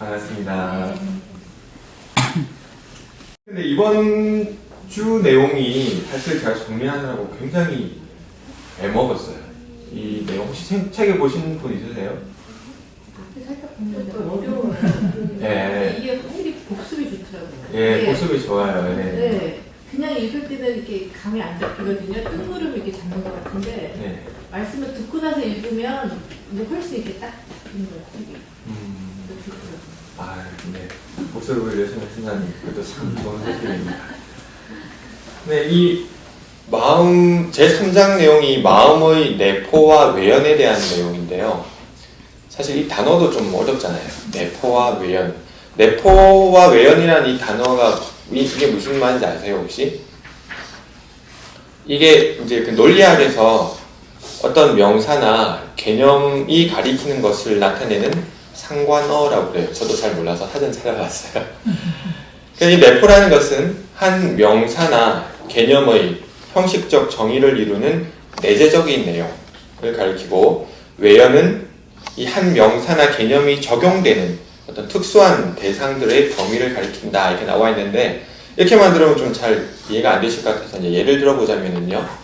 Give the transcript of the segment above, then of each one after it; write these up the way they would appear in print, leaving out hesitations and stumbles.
반갑습니다. 근데 이번 주 내용이 사실 제가 정리하느라고 굉장히 애먹었어요. 이 내용 혹시 책에 보신 분 있으세요? 살짝 보는데 어려워요. 네. 이게 확실히 복습이 좋더라고요. 예, 모습이 좋아요. 네. 네. 그냥 읽을 때는 이렇게 감이 안 잡히거든요. 뜬구름 이렇게 잡는 것 같은데 네. 말씀을 듣고 나서 읽으면 이제 훨씬 이렇게 딱 잡히는 것 같아요. 아, 네. 모습을 열심히 하신다니 그래도 참 좋은 소식입니다. 네, 이 마음 제3장 내용이 마음의 내포와 외연에 대한 내용인데요. 사실 이 단어도 좀 어렵잖아요. 내포와 외연. 내포와 외연이라는 이 단어가 이게 무슨 말인지 아세요, 혹시? 이게 이제 그 논리학에서 어떤 명사나 개념이 가리키는 것을 나타내는 상관어라고 그래요. 저도 잘 몰라서 사전 찾아봤어요. 이 내포라는 것은 한 명사나 개념의 형식적 정의를 이루는 내재적인 내용을 가리키고, 외연은 이 한 명사나 개념이 적용되는 어떤 특수한 대상들의 범위를 가리킨다 이렇게 나와 있는데, 이렇게만 들으면 좀 잘 이해가 안 되실 것 같아서 이제 예를 들어보자면요.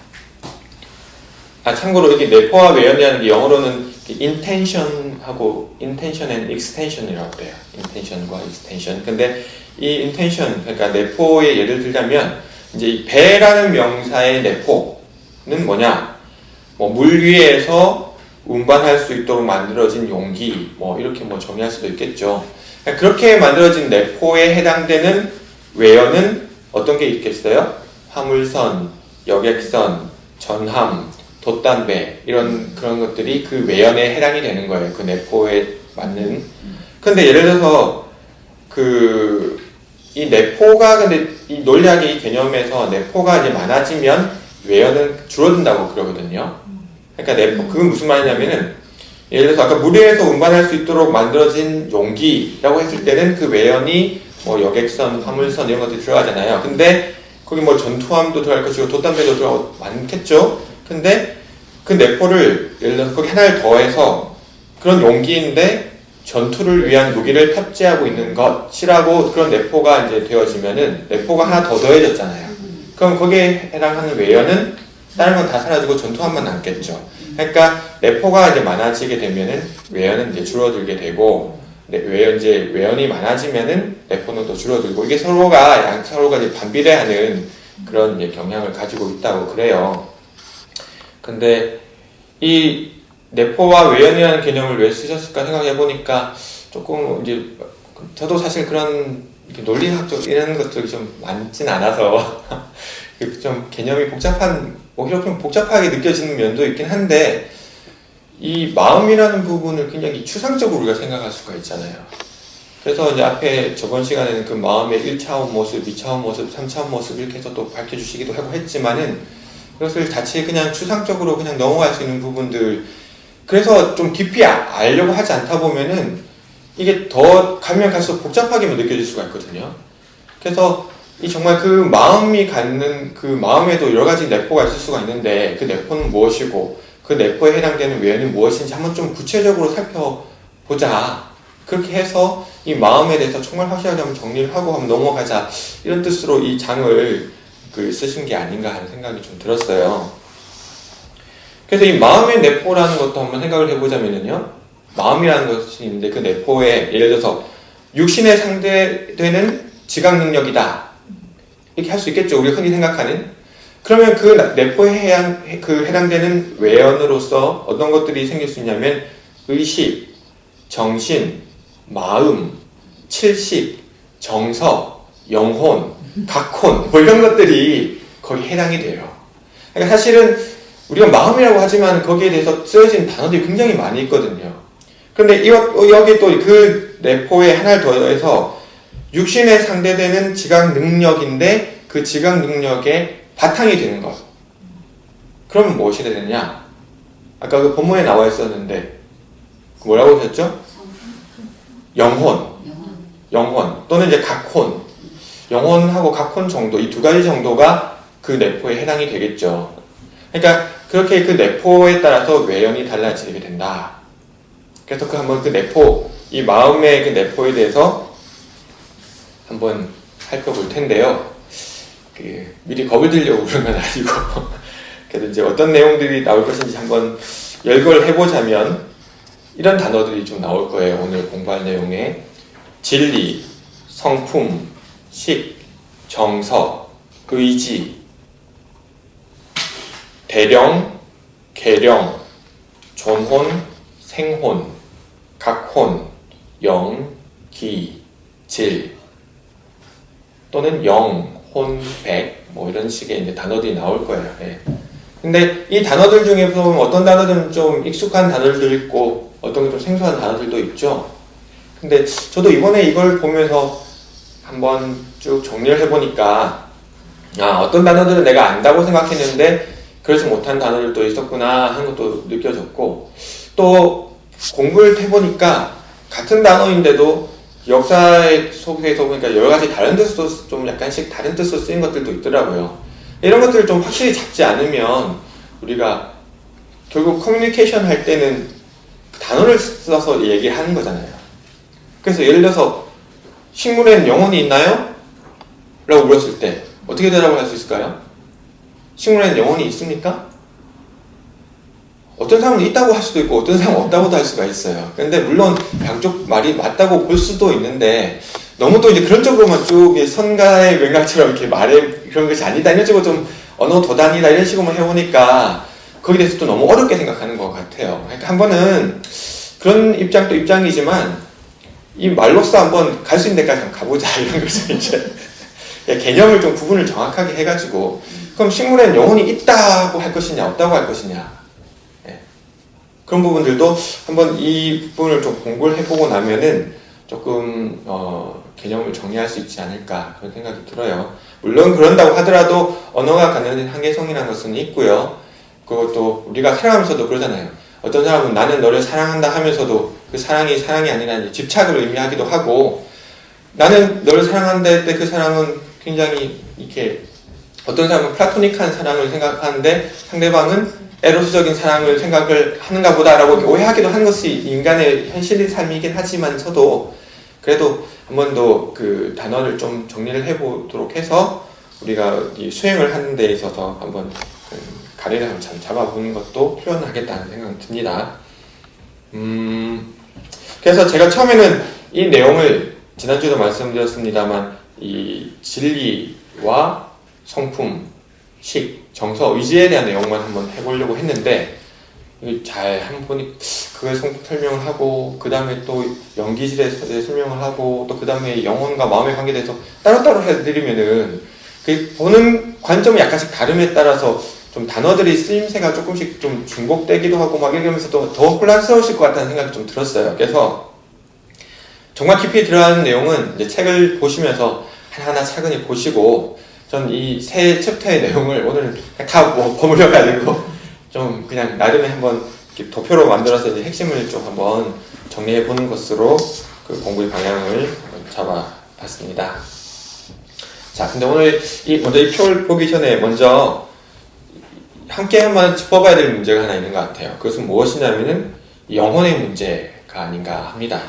참고로 이게 내포와 외연이라는 게 영어로는 intention하고 intention and extension이라고 그래요. intention과 extension. 근데 이 intention, 그러니까 내포의 예를 들자면 이제 이 배라는 명사의 내포는 뭐냐? 뭐 물 위에서 운반할 수 있도록 만들어진 용기, 뭐 이렇게 뭐 정의할 수도 있겠죠. 그러니까 그렇게 만들어진 내포에 해당되는 외연은 어떤 게 있겠어요? 화물선, 여객선, 전함, 돛담배 이런 그런 것들이 그 외연에 해당이 되는 거예요. 그 내포에 맞는. 근데 예를 들어서 이 내포가 근데 이 논리학의 이 개념에서 내포가 이제 많아지면 외연은 줄어든다고 그러거든요. 그러니까 내포 그건 무슨 말이냐면은 예를 들어서 아까 물 위에서 운반할 수 있도록 만들어진 용기라고 했을 때는 그 외연이 뭐 여객선, 화물선 이런 것들이 들어가잖아요. 근데 거기 뭐 전투함도 들어갈 것이고 돛담배도 들어가고 많겠죠. 근데 그 내포를 예를 들어서 거기 하나를 더해서 그런 용기인데 전투를 위한 무기를 탑재하고 있는 것이라고 그런 내포가 이제 되어지면은 내포가 하나 더 더해졌잖아요. 그럼 거기에 해당하는 외연은 다른 건 다 사라지고 전투함만 남겠죠. 그러니까 내포가 이제 많아지게 되면은 외연은 이제 줄어들게 되고, 외연이 많아지면은 내포는 또 줄어들고, 이게 서로가 이제 반비례하는 그런 이제 경향을 가지고 있다고 그래요. 근데 이 내포와 외연이라는 개념을 왜 쓰셨을까 생각해보니까 조금 이제 저도 사실 그런 논리학적 이런 것들이 좀 많진 않아서 좀 개념이 오히려 좀 복잡하게 느껴지는 면도 있긴 한데, 이 마음이라는 부분을 굉장히 추상적으로 우리가 생각할 수가 있잖아요. 그래서 이제 앞에 저번 시간에는 그 마음의 1차원 모습, 2차원 모습, 3차원 모습 이렇게 해서 또 밝혀주시기도 하고 했지만은, 그것을 자칫 그냥 추상적으로 그냥 넘어갈 수 있는 부분들, 그래서 좀 깊이 알려고 하지 않다 보면은 이게 더 가면 갈수록 복잡하게만 느껴질 수가 있거든요. 그래서 이 정말 그 마음이 갖는 그 마음에도 여러 가지 내포가 있을 수가 있는데, 그 내포는 무엇이고 그 내포에 해당되는 외연이 무엇인지 한번 좀 구체적으로 살펴보자. 그렇게 해서 이 마음에 대해서 정말 확실하게 한번 정리를 하고 한번 넘어가자, 이런 뜻으로 이 장을 쓰신 게 아닌가 하는 생각이 좀 들었어요. 그래서 이 마음의 내포라는 것도 한번 생각을 해보자면요, 마음이라는 것이 있는데 그 내포에 예를 들어서 육신에 상대되는 지각 능력이다 이렇게 할 수 있겠죠. 우리가 흔히 생각하는. 그러면 그 내포에 해당되는 외연으로서 어떤 것들이 생길 수 있냐면 의식, 정신, 마음, 칠식, 정서, 영혼, 각혼 뭐 이런 것들이 거기 해당이 돼요. 그러니까 사실은 우리가 마음이라고 하지만 거기에 대해서 쓰여진 단어들이 굉장히 많이 있거든요. 그런데 여기 또 그 내포에 하나를 더해서 육신에 상대되는 지각 능력인데 그 지각 능력의 바탕이 되는 것. 그러면 무엇이 되느냐? 아까 그 본문에 나와 있었는데 뭐라고 하셨죠? 영혼 또는 이제 각혼. 영혼하고 각혼 정도, 이 두 가지 정도가 그 내포에 해당이 되겠죠. 그러니까 그렇게 그 내포에 따라서 외연이 달라지게 된다. 그래서 한번 그 내포, 이 마음의 그 내포에 대해서 한번 살펴볼 텐데요. 미리 겁을 들려고 그런 건 아니고 그래도 이제 어떤 내용들이 나올 것인지 한번 열거를 해보자면 이런 단어들이 좀 나올 거예요. 오늘 공부할 내용에 진리, 성품, 식, 정서, 의지, 대령, 계령, 존혼, 생혼, 각혼, 영, 기, 질 또는 영, 혼, 백 뭐 이런 식의 이제 단어들이 나올 거예요. 예. 근데 이 단어들 중에 보면 어떤 단어들은 좀 익숙한 단어들도 있고 어떤 게 좀 생소한 단어들도 있죠. 근데 저도 이번에 이걸 보면서 한번 쭉 정리를 해보니까 어떤 단어들은 내가 안다고 생각했는데 그렇지 못한 단어들도 있었구나 하는 것도 느껴졌고 또 공부를 해보니까 같은 단어인데도 역사 속에서 보니까 여러 가지 다른 뜻으로 좀 약간씩 다른 뜻으로 쓰인 것들도 있더라고요. 이런 것들을 좀 확실히 잡지 않으면 우리가 결국 커뮤니케이션 할 때는 단어를 써서 얘기하는 거잖아요. 그래서 예를 들어서 식물에는 영혼이 있나요? 라고 물었을 때 어떻게 대답을 할 수 있을까요? 식물에는 영혼이 있습니까? 어떤 사람은 있다고 할 수도 있고 어떤 사람은 없다고도 할 수가 있어요. 근데 물론 양쪽 말이 맞다고 볼 수도 있는데 너무 또 이제 그런 쪽으로만 쭉 선가의 맥락처럼 이렇게 말해 그런 것이 아니다 이런 식으로 좀 언어 도단이다 이런 식으로만 해보니까 거기에 대해서 또 너무 어렵게 생각하는 것 같아요. 그러니까 한 번은 그런 입장도 입장이지만 이 말로써 한번 갈 수 있는 데까지 한번 가보자 이런 것을 이제 개념을 좀 구분을 정확하게 해가지고 그럼 식물에는 영혼이 있다고 할 것이냐 없다고 할 것이냐 그런 부분들도 한번 이 부분을 좀 공부를 해보고 나면은 조금 개념을 정리할 수 있지 않을까 그런 생각이 들어요. 물론 그런다고 하더라도 언어가 갖는 한계성이라는 것은 있고요. 그것도 우리가 살아가면서도 그러잖아요. 어떤 사람은 나는 너를 사랑한다 하면서도 그 사랑이 아니라 이제 집착을 의미하기도 하고 나는 너를 사랑한다 할 때 그 사랑은 굉장히 이렇게 어떤 사람은 플라토닉한 사랑을 생각하는데 상대방은 에로스적인 사랑을 생각을 하는가 보다라고 오해하기도 하는 것이 인간의 현실의 삶이긴 하지만서도 그래도 한 번 더 그 단어를 좀 정리를 해보도록 해서 우리가 이 수행을 하는 데 있어서 한번 가래를 한번 잘 잡아보는 것도 필요하겠다는 생각이 듭니다. 그래서 제가 처음에는 이 내용을 지난주에도 말씀드렸습니다만 이 진리와 성품, 식, 정서, 의지에 대한 내용만 한번 해보려고 했는데 잘 한번 보니 그걸 설명을 하고 그 다음에 또 연기질에 설명을 하고 또 그 다음에 영혼과 마음의 관계에 대해서 따로따로 해드리면은 그 보는 관점이 약간씩 다름에 따라서 좀 단어들이 쓰임새가 조금씩 좀 중복되기도 하고 막 이러면서 또 더 혼란스러우실 것 같다는 생각이 좀 들었어요. 그래서 정말 깊이 들어가는 내용은 이제 책을 보시면서 하나하나 차근히 보시고 전 이 세 챕터의 내용을 오늘 다 버무려가지고 좀 그냥 나름의 한번 도표로 만들어서 이제 핵심을 좀 한번 정리해 보는 것으로 그 공부의 방향을 잡아봤습니다. 자, 근데 오늘 먼저 이 표를 보기 전에 먼저 함께 한번 짚어봐야 될 문제가 하나 있는 것 같아요. 그것은 무엇이냐면은 영혼의 문제가 아닌가 합니다.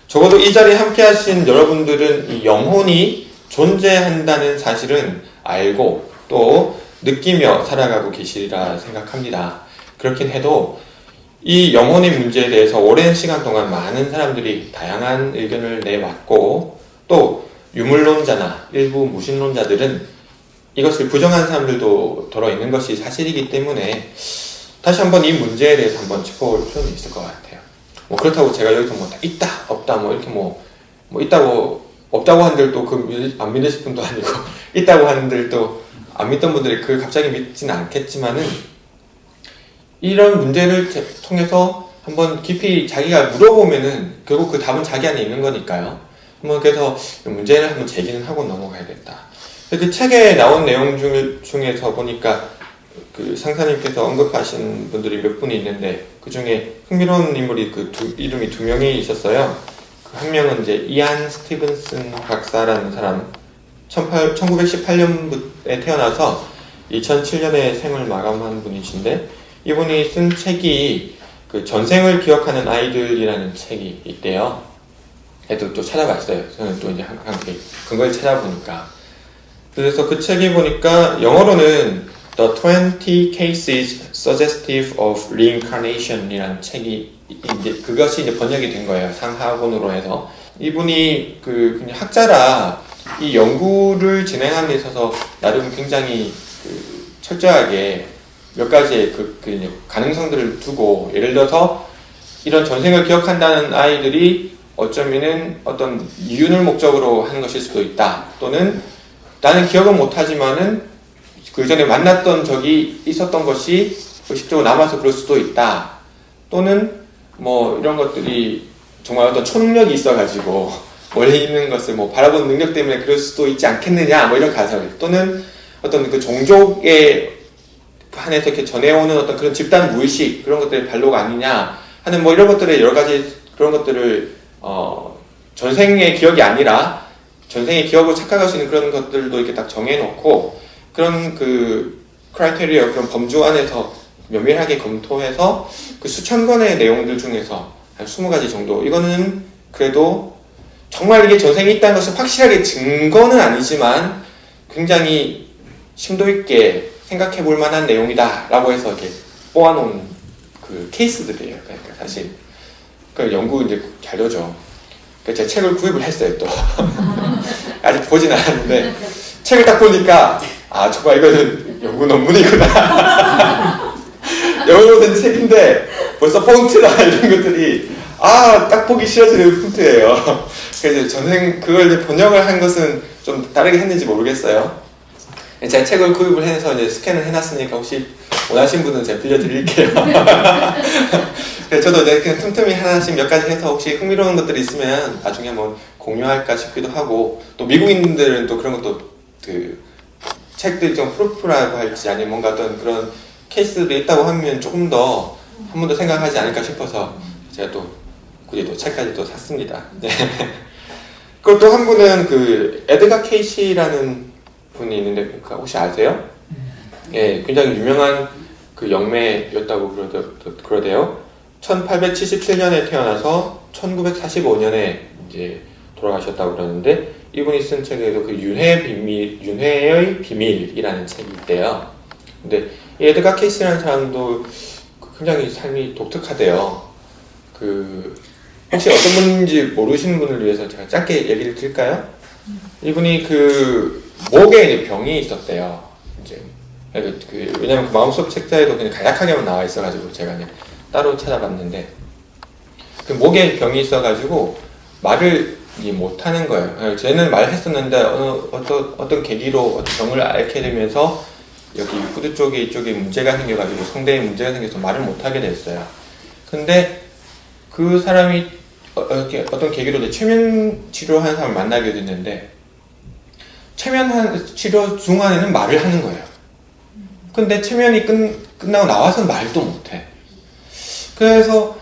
적어도 이 자리에 함께 하신 여러분들은 이 영혼이 존재한다는 사실은 알고 또 느끼며 살아가고 계시리라 생각합니다. 그렇긴 해도 이 영혼의 문제에 대해서 오랜 시간 동안 많은 사람들이 다양한 의견을 내왔고 또 유물론자나 일부 무신론자들은 이것을 부정한 사람들도 들어있는 것이 사실이기 때문에 다시 한번 이 문제에 대해서 한번 짚어볼 필요는 있을 것 같아요. 뭐 그렇다고 제가 여기서 뭐 있다 없다 뭐 이렇게 뭐 있다고 없다고 하는들 또 안 믿으실 분도 아니고 있다고 하는들 또 안 믿던 분들이 그 갑자기 믿지는 않겠지만은 이런 문제를 통해서 한번 깊이 자기가 물어보면은 결국 그 답은 자기 안에 있는 거니까요. 한번 그래서 문제를 한번 제기는 하고 넘어가야겠다. 그 책에 나온 내용 중에서 보니까 그 상사님께서 언급하신 분들이 몇 분이 있는데 그 중에 흥미로운 인물이 이름이 두 명이 있었어요. 한 명은 이제 이안 스티븐슨 박사라는 사람, 1918년에 태어나서 2007년에 생을 마감한 분이신데 이분이 쓴 책이 그 전생을 기억하는 아이들이라는 책이 있대요. 애도 또 찾아봤어요. 저는 또 이제 항상 근거를 찾아보니까. 그래서 그 책에 보니까 영어로는 The 20 Cases Suggestive of Reincarnation 이라는 책이 이제 그것이 이제 번역이 된 거예요. 상하본으로 해서. 이분이 그냥 학자라 이 연구를 진행하는 데 있어서 나름 굉장히 철저하게 몇 가지의 이제 가능성들을 두고, 예를 들어서 이런 전생을 기억한다는 아이들이 어쩌면은 어떤 이윤을 목적으로 하는 것일 수도 있다. 또는 나는 기억은 못하지만은 그 전에 만났던 적이 있었던 것이 의식적으로 남아서 그럴 수도 있다. 또는 뭐 이런 것들이 정말 어떤 초능력이 있어가지고 원래 있는 것을 뭐 바라보는 능력 때문에 그럴 수도 있지 않겠느냐, 뭐 이런 가설. 또는 어떤 그 종족에 한해서 이렇게 전해오는 어떤 그런 집단 무의식, 그런 것들의 발로가 아니냐 하는 뭐 이런 것들의 여러 가지 그런 것들을 전생의 기억이 아니라 전생의 기억을 착각할 수 있는 그런 것들도 이렇게 딱 정해놓고, 그런 그 크라이테리어, 그런 범주 안에서 면밀하게 검토해서 그 수천 건의 내용들 중에서 한 20가지 정도, 이거는 그래도 정말 이게 전생이 있다는 것을 확실하게 증거는 아니지만 굉장히 심도 있게 생각해 볼 만한 내용이다 라고 해서 이렇게 뽑아놓은 그 케이스들이에요. 그러니까 사실 그 연구 이제 잘 되죠. 제 책을 구입을 했어요. 또 아직 보진 않았는데 책을 딱 보니까 아, 정말 이거는 연구 논문이구나. 영어로 된 책인데 벌써 폰트나 이런 것들이 딱 보기 싫어지는 폰트예요. 그래서 전생 그걸 이제 번역을 한 것은 좀 다르게 했는지 모르겠어요. 제가 책을 구입을 해서 이제 스캔을 해놨으니까 혹시 원하신 분은 제가 빌려드릴게요. 저도 이제 그냥 틈틈이 하나씩 몇 가지 해서 혹시 흥미로운 것들이 있으면 나중에 한번 공유할까 싶기도 하고, 또 미국인들은 또 그런 것도 그 책들이 좀 프루프라고 할지 아니면 뭔가 어떤 그런 케이스들이 있다고 하면 조금 더 한 번 더 생각하지 않을까 싶어서 제가 또 굳이 또 책까지 또 샀습니다. 네. 그리고 또 한 분은 그 에드가 케이시라는 분이 있는데 혹시 아세요? 예, 굉장히 유명한 그 영매였다고 그러대요. 1877년에 태어나서 1945년에 이제 돌아가셨다고 그러는데, 이분이 쓴 책에도 그 윤회의 비밀이라는 책이 있대요. 근데 이 에드가 케이시라는 사람도 굉장히 삶이 독특하대요. 혹시 어떤 분인지 모르시는 분을 위해서 제가 짧게 얘기를 드릴까요? 이분이 목에 이제 병이 있었대요. 이제 왜냐면 그 마음속 책자에도 그냥 간략하게만 나와 있어가지고 제가 그냥 따로 찾아봤는데, 그 목에 병이 있어가지고 말을 못하는 거예요. 쟤는 말했었는데 어떤 계기로 어떤 병을 앓게 되면서 여기 후두 쪽에 이쪽에 문제가 생겨가지고 성대에 문제가 생겨서 말을 못하게 됐어요. 근데 그 사람이 어떤 계기로 최면 치료하는 사람을 만나게 됐는데, 최면 치료 중간에는 말을 하는 거예요. 근데 최면이 끝나고 나와서는 말도 못해. 그래서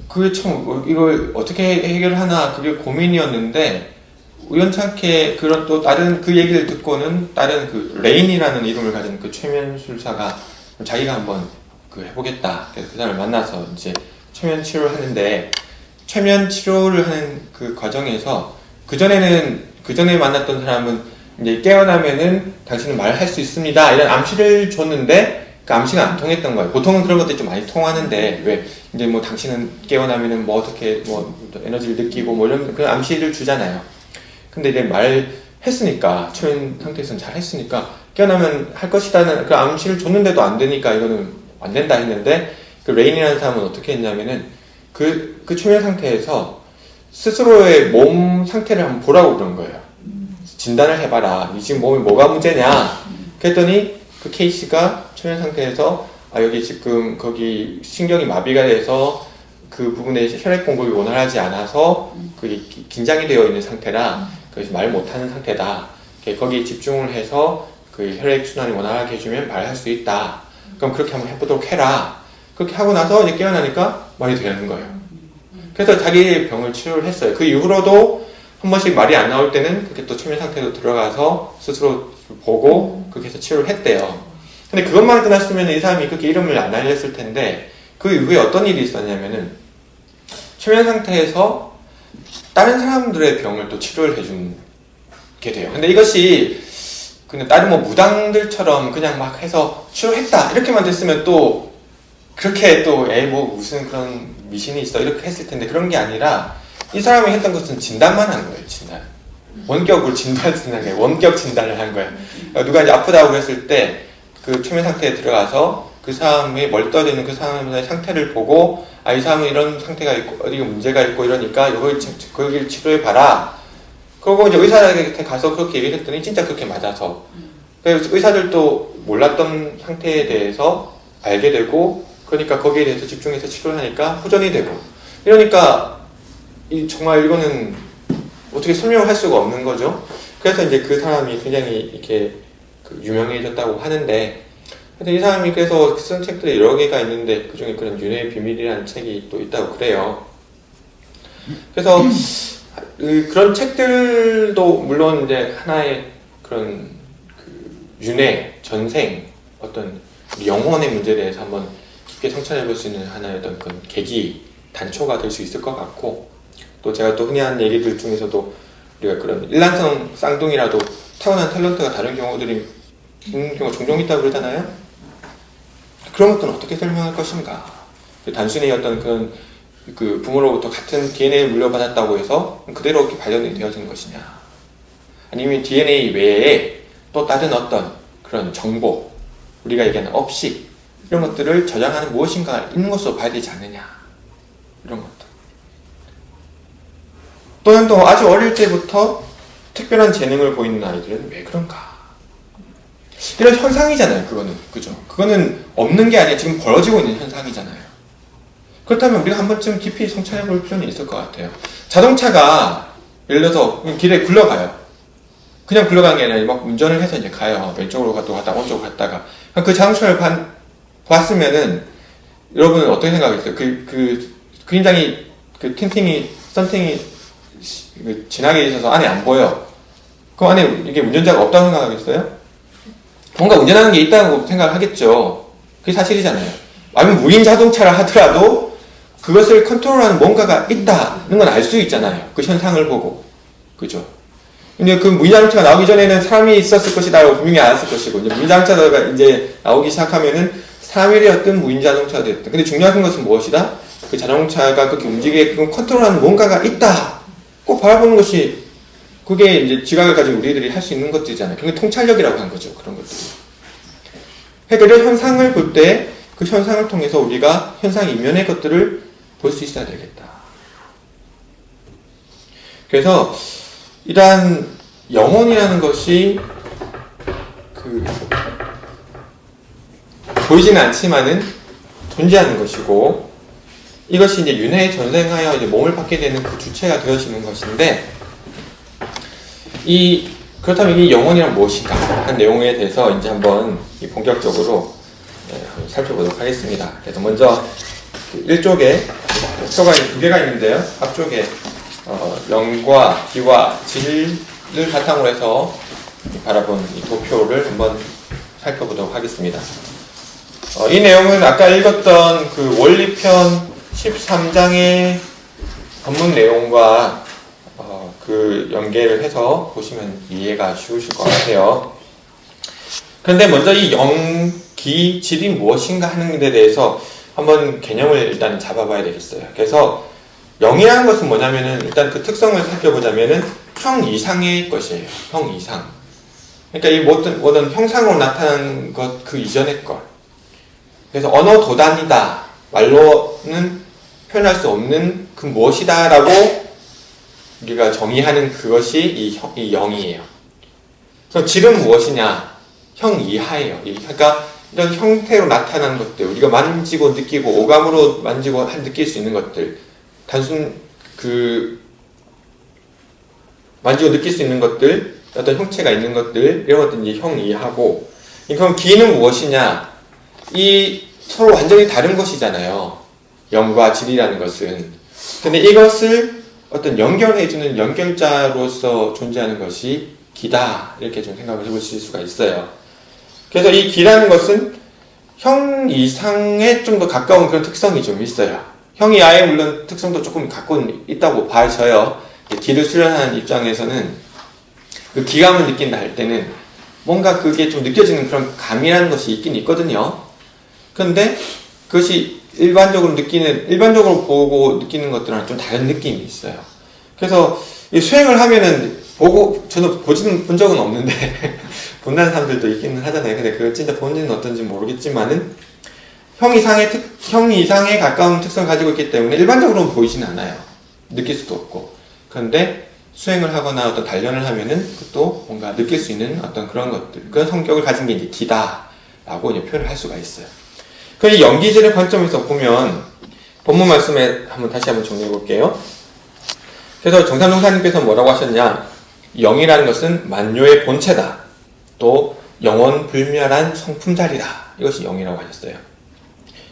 그게 참 이걸 어떻게 해결하나 그게 고민이었는데, 우연찮게 그런 또 다른 그 얘기를 듣고는 다른 그 레인이라는 이름을 가진 그 최면술사가 자기가 한번 해보겠다. 그래서 그 사람을 만나서 이제 최면 치료를 하는데, 최면 치료를 하는 그 과정에서 그 전에 만났던 사람은 이제 깨어나면은 당신은 말할 수 있습니다 이런 암시를 줬는데 그 암시가 안 통했던 거예요. 보통은 그런 것들이 좀 많이 통하는데, 왜 이제 뭐 당신은 깨어나면은 뭐 어떻게 뭐 에너지를 느끼고 뭐 이런 그런 암시를 주잖아요. 근데 이제 말했으니까, 최면 상태에서는 잘 했으니까 깨어나면 할 것이라는 그 암시를 줬는데도 안 되니까 이거는 안 된다 했는데, 그 레인이라는 사람은 어떻게 했냐면은 그 최면 상태에서 스스로의 몸 상태를 한번 보라고 그런 거예요. 진단을 해봐라. 니 지금 몸에 뭐가 문제냐? 그랬더니 그 케이시가 최면 상태에서 여기 지금 거기 신경이 마비가 돼서 그 부분에 혈액 공급이 원활하지 않아서 그게 긴장이 되어 있는 상태라 그래서 말 못하는 상태다. 거기에 집중을 해서 그 혈액 순환이 원활하게 해주면 말할 수 있다. 그럼 그렇게 한번 해보도록 해라. 그렇게 하고 나서 이제 깨어나니까 말이 되는 거예요. 그래서 자기 병을 치료를 했어요. 그 이후로도 한 번씩 말이 안 나올 때는 그렇게 또 최면 상태로 들어가서 스스로 보고 그렇게 해서 치료를 했대요. 근데 그것만 끝났으면 이 사람이 그렇게 이름을 안 알렸을 텐데, 그 이후에 어떤 일이 있었냐면은 최면 상태에서 다른 사람들의 병을 또 치료를 해주게 돼요. 근데 이것이 그냥 다른 뭐 무당들처럼 그냥 막 해서 치료했다 이렇게만 됐으면 또 그렇게 또 뭐 무슨 그런 미신이 있어 이렇게 했을 텐데 그런 게 아니라 이 사람이 했던 것은 진단만 한 거예요. 진단. 원격으로 진단을 한 원격 진단을 한 거예요. 누가 이제 아프다고 했을 때 그 최면 상태에 들어가서 그 사람이 멀리 떠져 있는 그 사람의 상태를 보고 이 사람은 이런 상태가 있고 어디 문제가 있고 이러니까 거기를 치료해 봐라. 그리고 이제 의사한테 가서 그렇게 얘기를 했더니 진짜 그렇게 맞아서 그래서 의사들도 몰랐던 상태에 대해서 알게 되고 그러니까 거기에 대해서 집중해서 치료를 하니까 호전이 되고 이러니까 정말 이거는 어떻게 설명을 할 수가 없는 거죠. 그래서 이제 그 사람이 굉장히 이렇게 유명해졌다고 하는데 이 사람이 그래서 쓴 책들이 여러 개가 있는데 그 중에 그런 윤회의 비밀이라는 책이 또 있다고 그래요. 그래서 그런 책들도 물론 이제 하나의 그런 윤회, 전생, 어떤 영혼의 문제에 대해서 한번 깊게 성찰해 볼 수 있는 하나의 어떤 그런 계기, 단초가 될 수 있을 것 같고 또 제가 또 흔히 하는 얘기들 중에서도 우리가 그런 일란성 쌍둥이라도 타고난 탤런트가 다른 경우들이 있는 경우가 종종 있다고 그러잖아요. 그런 것들은 어떻게 설명할 것인가? 단순히 어떤 그런 그 부모로부터 같은 DNA를 물려받았다고 해서 그대로 이렇게 발견이 되어진 것이냐? 아니면 DNA 외에 또 다른 어떤 그런 정보, 우리가 얘기하는 업식 이런 것들을 저장하는 무엇인가 있는 것으로 봐야 되지 않느냐? 이런 것들. 또는 또 아주 어릴 때부터 특별한 재능을 보이는 아이들은 왜 그런가? 이런 현상이잖아요, 그거는. 그죠? 그거는 없는 게 아니라 지금 벌어지고 있는 현상이잖아요. 그렇다면 우리가 한 번쯤 깊이 성찰해 볼 필요는 있을 것 같아요. 자동차가 예를 들어서 길에 굴러가요. 그냥 굴러가는 게 아니라 막 운전을 해서 이제 가요. 왼쪽으로 갔다가 오른쪽으로 갔다가. 그 자동차를 봤으면은 여러분은 어떻게 생각하겠어요? 굉장히 썬팅이 진하게 있어서 안에 안 보여. 그 안에 이게 운전자가 없다고 생각하겠어요? 뭔가 운전하는 게 있다고 생각하겠죠. 그게 사실이잖아요. 아니면 무인 자동차를 하더라도 그것을 컨트롤하는 뭔가가 있다는 건 알 수 있잖아요. 그 현상을 보고. 그죠? 근데 그 무인 자동차가 나오기 전에는 사람이 있었을 것이다라고 분명히 알았을 것이고, 이제 무인 자동차가 이제 나오기 시작하면은 사람이 되었든 무인 자동차가 되었든. 근데 중요한 것은 무엇이다? 그 자동차가 그렇게 움직이게끔 컨트롤하는 뭔가가 있다. 꼭 바라보는 것이 그게 이제 지각을 가진 우리들이 할 수 있는 것들이잖아요. 그게 통찰력이라고 하는 거죠. 그런 것들이. 그러니까 이런 현상을 볼 때 그 현상을 통해서 우리가 현상 이면의 것들을 볼 수 있어야 되겠다. 그래서 이러한 영혼이라는 것이 보이지는 않지만은 존재하는 것이고 이것이 이제 윤회에 전생하여 이제 몸을 받게 되는 그 주체가 되어지는 것인데 그렇다면 이 영혼이란 무엇인가 한 내용에 대해서 이제 한번 본격적으로 살펴보도록 하겠습니다. 그래서 먼저 1쪽에 표가 두 개가 있는데요. 앞쪽에 영과 기와 질을 바탕으로 해서 바라본 이 도표를 한번 살펴보도록 하겠습니다. 이 내용은 아까 읽었던 그 원리편 13장의 본문 내용과 그 연계를 해서 보시면 이해가 쉬우실 것 같아요. 그런데 먼저 이 영, 기, 질이 무엇인가 하는 데 대해서 한번 개념을 일단 잡아봐야 되겠어요. 그래서 영이라는 것은 뭐냐면은 일단 그 특성을 살펴보자면은 형 이상의 것이에요. 형 이상. 그러니까 이 모든 형상으로 나타나는 것 그 이전의 것. 그래서 언어 도단이다. 말로는 표현할 수 없는 그 무엇이다라고 우리가 정의하는 그것이 이 영이에요. 그래서 질은 무엇이냐? 형 이하예요. 그러니까 이런 형태로 나타나는 것들, 우리가 만지고 느끼고 오감으로 만지고 느낄 수 있는 것들, 단순 만지고 느낄 수 있는 것들, 어떤 형체가 있는 것들, 이런 것들 이제 형 이하고, 그럼 기는 무엇이냐? 이 서로 완전히 다른 것이잖아요. 영과 질이라는 것은. 근데 이것을 어떤 연결해주는 연결자로서 존재하는 것이 기다. 이렇게 좀 생각을 해보실 수가 있어요. 그래서 이 기라는 것은 형 이상에 좀 더 가까운 그런 특성이 좀 있어요. 형이 아예 물론 특성도 조금 갖고 있다고 봐져요. 기를 수련하는 입장에서는 그 기감을 느낀다 할 때는 뭔가 그게 좀 느껴지는 그런 감이라는 것이 있긴 있거든요. 그런데 그것이 일반적으로 보고 느끼는 것들은 좀 다른 느낌이 있어요. 그래서 이 수행을 하면은 저는 본 적은 없는데, 본다는 사람들도 있기는 하잖아요. 근데 그걸 진짜 본지는 어떤지 모르겠지만은, 형 이상에 가까운 특성을 가지고 있기 때문에 일반적으로는 보이진 않아요. 느낄 수도 없고. 그런데 수행을 하거나 어떤 단련을 하면은 그것도 뭔가 느낄 수 있는 어떤 그런 것들, 그런 성격을 가진 게 이제 기다라고 이제 표현을 할 수가 있어요. 이 영기질의 관점에서 보면 본문 말씀에 다시 한번 정리해 볼게요. 그래서 정삼종사님께서 뭐라고 하셨냐? 영이라는 것은 만유의 본체다. 또 영원 불멸한 성품자리다. 이것이 영이라고 하셨어요.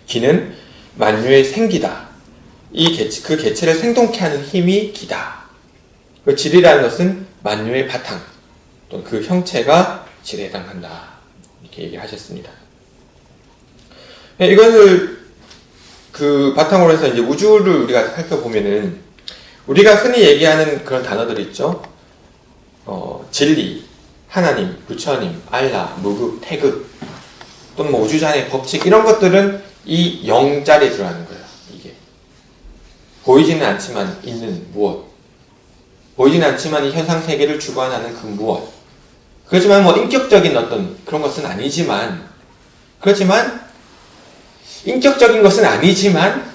기는 만유의 생기다. 그 개체를 생동케 하는 힘이 기다. 그 질이라는 것은 만유의 바탕, 또 그 형체가 질에 해당한다. 이렇게 얘기하셨습니다. 이것을 그 바탕으로 해서 이제 우주를 우리가 살펴보면은 우리가 흔히 얘기하는 그런 단어들이 있죠. 진리, 하나님, 부처님, 알라, 무급, 태급, 또는 뭐 우주자의 법칙 이런 것들은 이 영자리에 들어가는 거예요. 이게 보이지는 않지만 있는 무엇, 보이지는 않지만 이 현상 세계를 주관하는 그 무엇. 그렇지만 뭐 인격적인 어떤 그런 것은 아니지만, 인격적인 것은 아니지만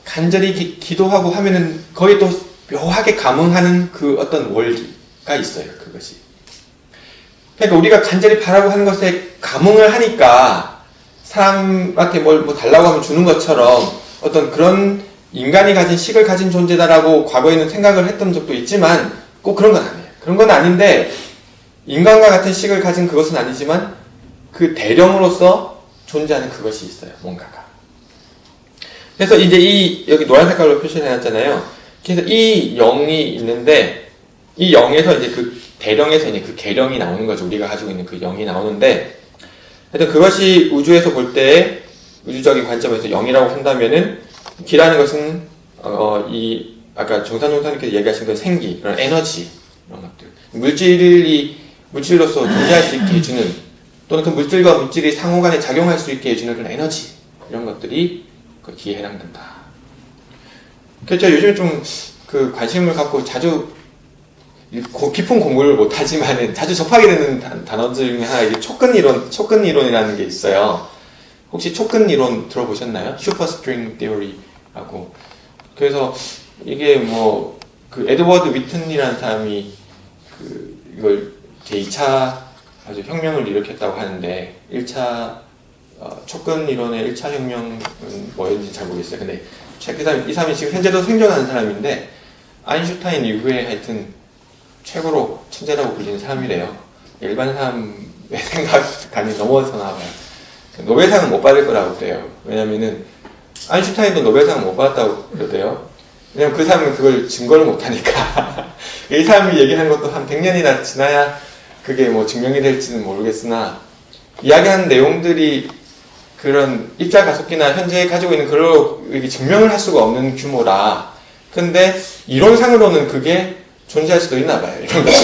간절히 기도하고 하면은 거의 또 묘하게 감흥하는 그 어떤 원리가 있어요. 그것이. 그러니까 우리가 간절히 바라고 하는 것에 감흥을 하니까 사람한테 뭐 달라고 하면 주는 것처럼 어떤 그런 인간이 가진 식을 가진 존재다라고 과거에는 생각을 했던 적도 있지만 꼭 그런 건 아니에요. 그런 건 아닌데 인간과 같은 식을 가진 그것은 아니지만 그 대령으로서 존재하는 그것이 있어요. 뭔가가. 그래서 이제 여기 노란 색깔로 표시해놨잖아요. 그래서 이 영이 있는데 이 영에서 이제 그 대령에서 이제 그 계령이 나오는 거죠. 우리가 가지고 있는 그 영이 나오는데, 하여튼 그것이 우주에서 볼 때 우주적인 관점에서 영이라고 한다면은 기라는 것은 아까 정산종사님께서 얘기하신 그 생기, 그런 에너지 이런 것들, 물질로서 존재할 수 있게 해주는, 또는 그 물질과 물질이 상호간에 작용할 수 있게 해주는 그런 에너지 이런 것들이 그 기에 해당된다. 그래서 요즘에 좀 그 관심을 갖고 자주 깊은 공부를 못하지만은 자주 접하게 되는 단어 중에 하나, 이게 촉근 이론이라는 게 있어요. 혹시 촉근 이론 들어보셨나요? 슈퍼스트링 티어리라고. 그래서 이게 뭐 그 에드워드 위튼이라는 사람이 이걸 제2차 아주 혁명을 일으켰다고 하는데, 1차 촉근 이론의 1차 혁명은 뭐였는지 잘 모르겠어요. 근데 이 사람이 지금 현재도 생존하는 사람인데, 아인슈타인 이후에 하여튼 최고로 천재라고 불리는 사람이래요. 일반 사람의 생각관이 넘어서나 봐요. 노벨상은 못 받을 거라고 그래요. 왜냐면은 아인슈타인도 노벨상은 못 받았다고 그러대요. 왜냐면 그 사람은 그걸 증거를 못 하니까. 이 사람이 얘기하는 것도 한 100년이나 지나야 그게 뭐 증명이 될지는 모르겠으나, 이야기하는 내용들이 그런 입자 가속기나 현재 가지고 있는 그걸로 증명을 할 수가 없는 규모라. 근데 이론상으로는 그게 존재할 수도 있나 봐요. 이런 것들.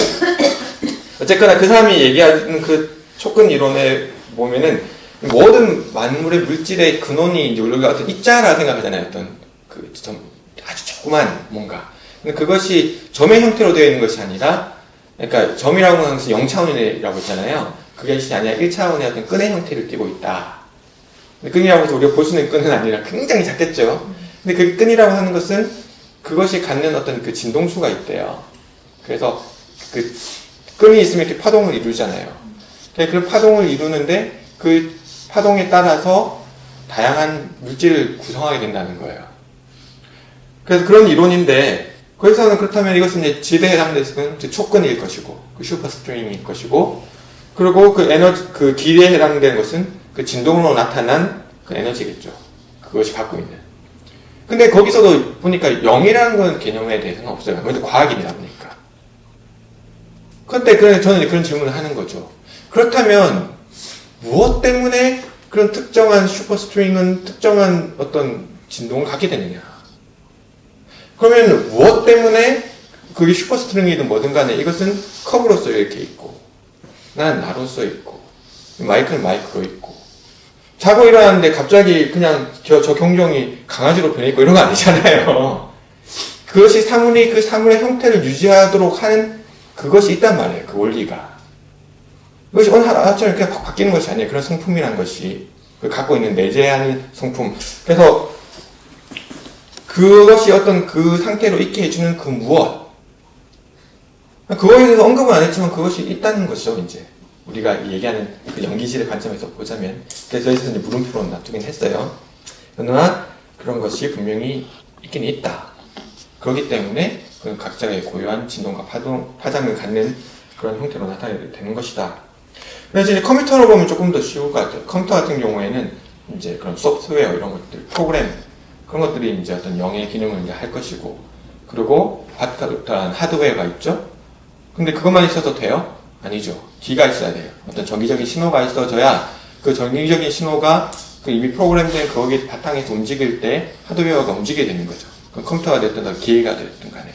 어쨌거나 그 사람이 얘기하는 그 촉근 이론에 보면은 모든 만물의 물질의 근원이 이제 우리가 어떤 입자라 생각하잖아요. 어떤 그 아주 조그만 뭔가. 근데 그것이 점의 형태로 되어 있는 것이 아니라, 그러니까 점이라고 하는 것은 0차원이라고 했잖아요. 그것이 아니라 1차원의 어떤 끈의 형태를 띠고 있다. 근데 끈이라고 해서 우리가 볼 수 있는 끈은 아니라 굉장히 작겠죠. 근데 그 끈이라고 하는 것은 그것이 갖는 어떤 그 진동수가 있대요. 그래서 그 끈이 있으면 이렇게 파동을 이루잖아요. 그 파동을 이루는데 그 파동에 따라서 다양한 물질을 구성하게 된다는 거예요. 그래서 그런 이론인데, 거기서는 그렇다면 이것은 이제 질에 해당되는 촉근일 것이고, 그 슈퍼스트링일 것이고, 그리고 그 기에 해당되는 것은 그 진동으로 나타난 그 에너지겠죠. 그것이 갖고 있는. 근데 거기서도 보니까 0이라는 건 개념에 대해서는 없어요. 근데 과학이다 보니까. 근데 저는 그런 질문을 하는 거죠. 그렇다면 무엇 때문에 그런 특정한 슈퍼스트링은 특정한 어떤 진동을 갖게 되느냐. 그러면 무엇 때문에 그게 슈퍼스트링이든 뭐든 간에 이것은 컵으로서 이렇게 있고 나는 나로서 있고 마이크는 마이크로 있고 자고 일어났는데 갑자기 그냥 저 경종이 강아지로 변해있고 이런 거 아니잖아요. 그것이 사물이 그 사물의 형태를 유지하도록 하는 그것이 있단 말이에요. 그 원리가. 그것이 오늘 하루아침에 그냥 확 바뀌는 것이 아니에요. 그런 성품이란 것이. 그 갖고 있는 내재하는 성품. 그래서 그것이 어떤 그 상태로 있게 해주는 그 무엇. 그거에 대해서 언급은 안 했지만 그것이 있다는 것이죠, 이제. 우리가 얘기하는 그 연기질의 관점에서 보자면. 그래서 여기서 이제 물음표로 놔두긴 했어요. 그러나 그런 것이 분명히 있긴 있다. 그렇기 때문에 그 각자의 고유한 진동과 파장을 갖는 그런 형태로 나타내게 되는 것이다. 그래서 이제 컴퓨터로 보면 조금 더 쉬울 것 같아요. 컴퓨터 같은 경우에는 이제 그런 소프트웨어 이런 것들, 프로그램 그런 것들이 이제 어떤 영의 기능을 이제 할 것이고, 그리고 어떤 하드웨어가 있죠. 근데 그것만 있어도 돼요? 아니죠. 기가 있어야 돼요. 어떤 정기적인 신호가 있어져야 그 정기적인 신호가 그 이미 프로그램된 거기 바탕에서 움직일 때 하드웨어가 움직이게 되는 거죠. 컴퓨터가 됐든 기계가 됐든 간에.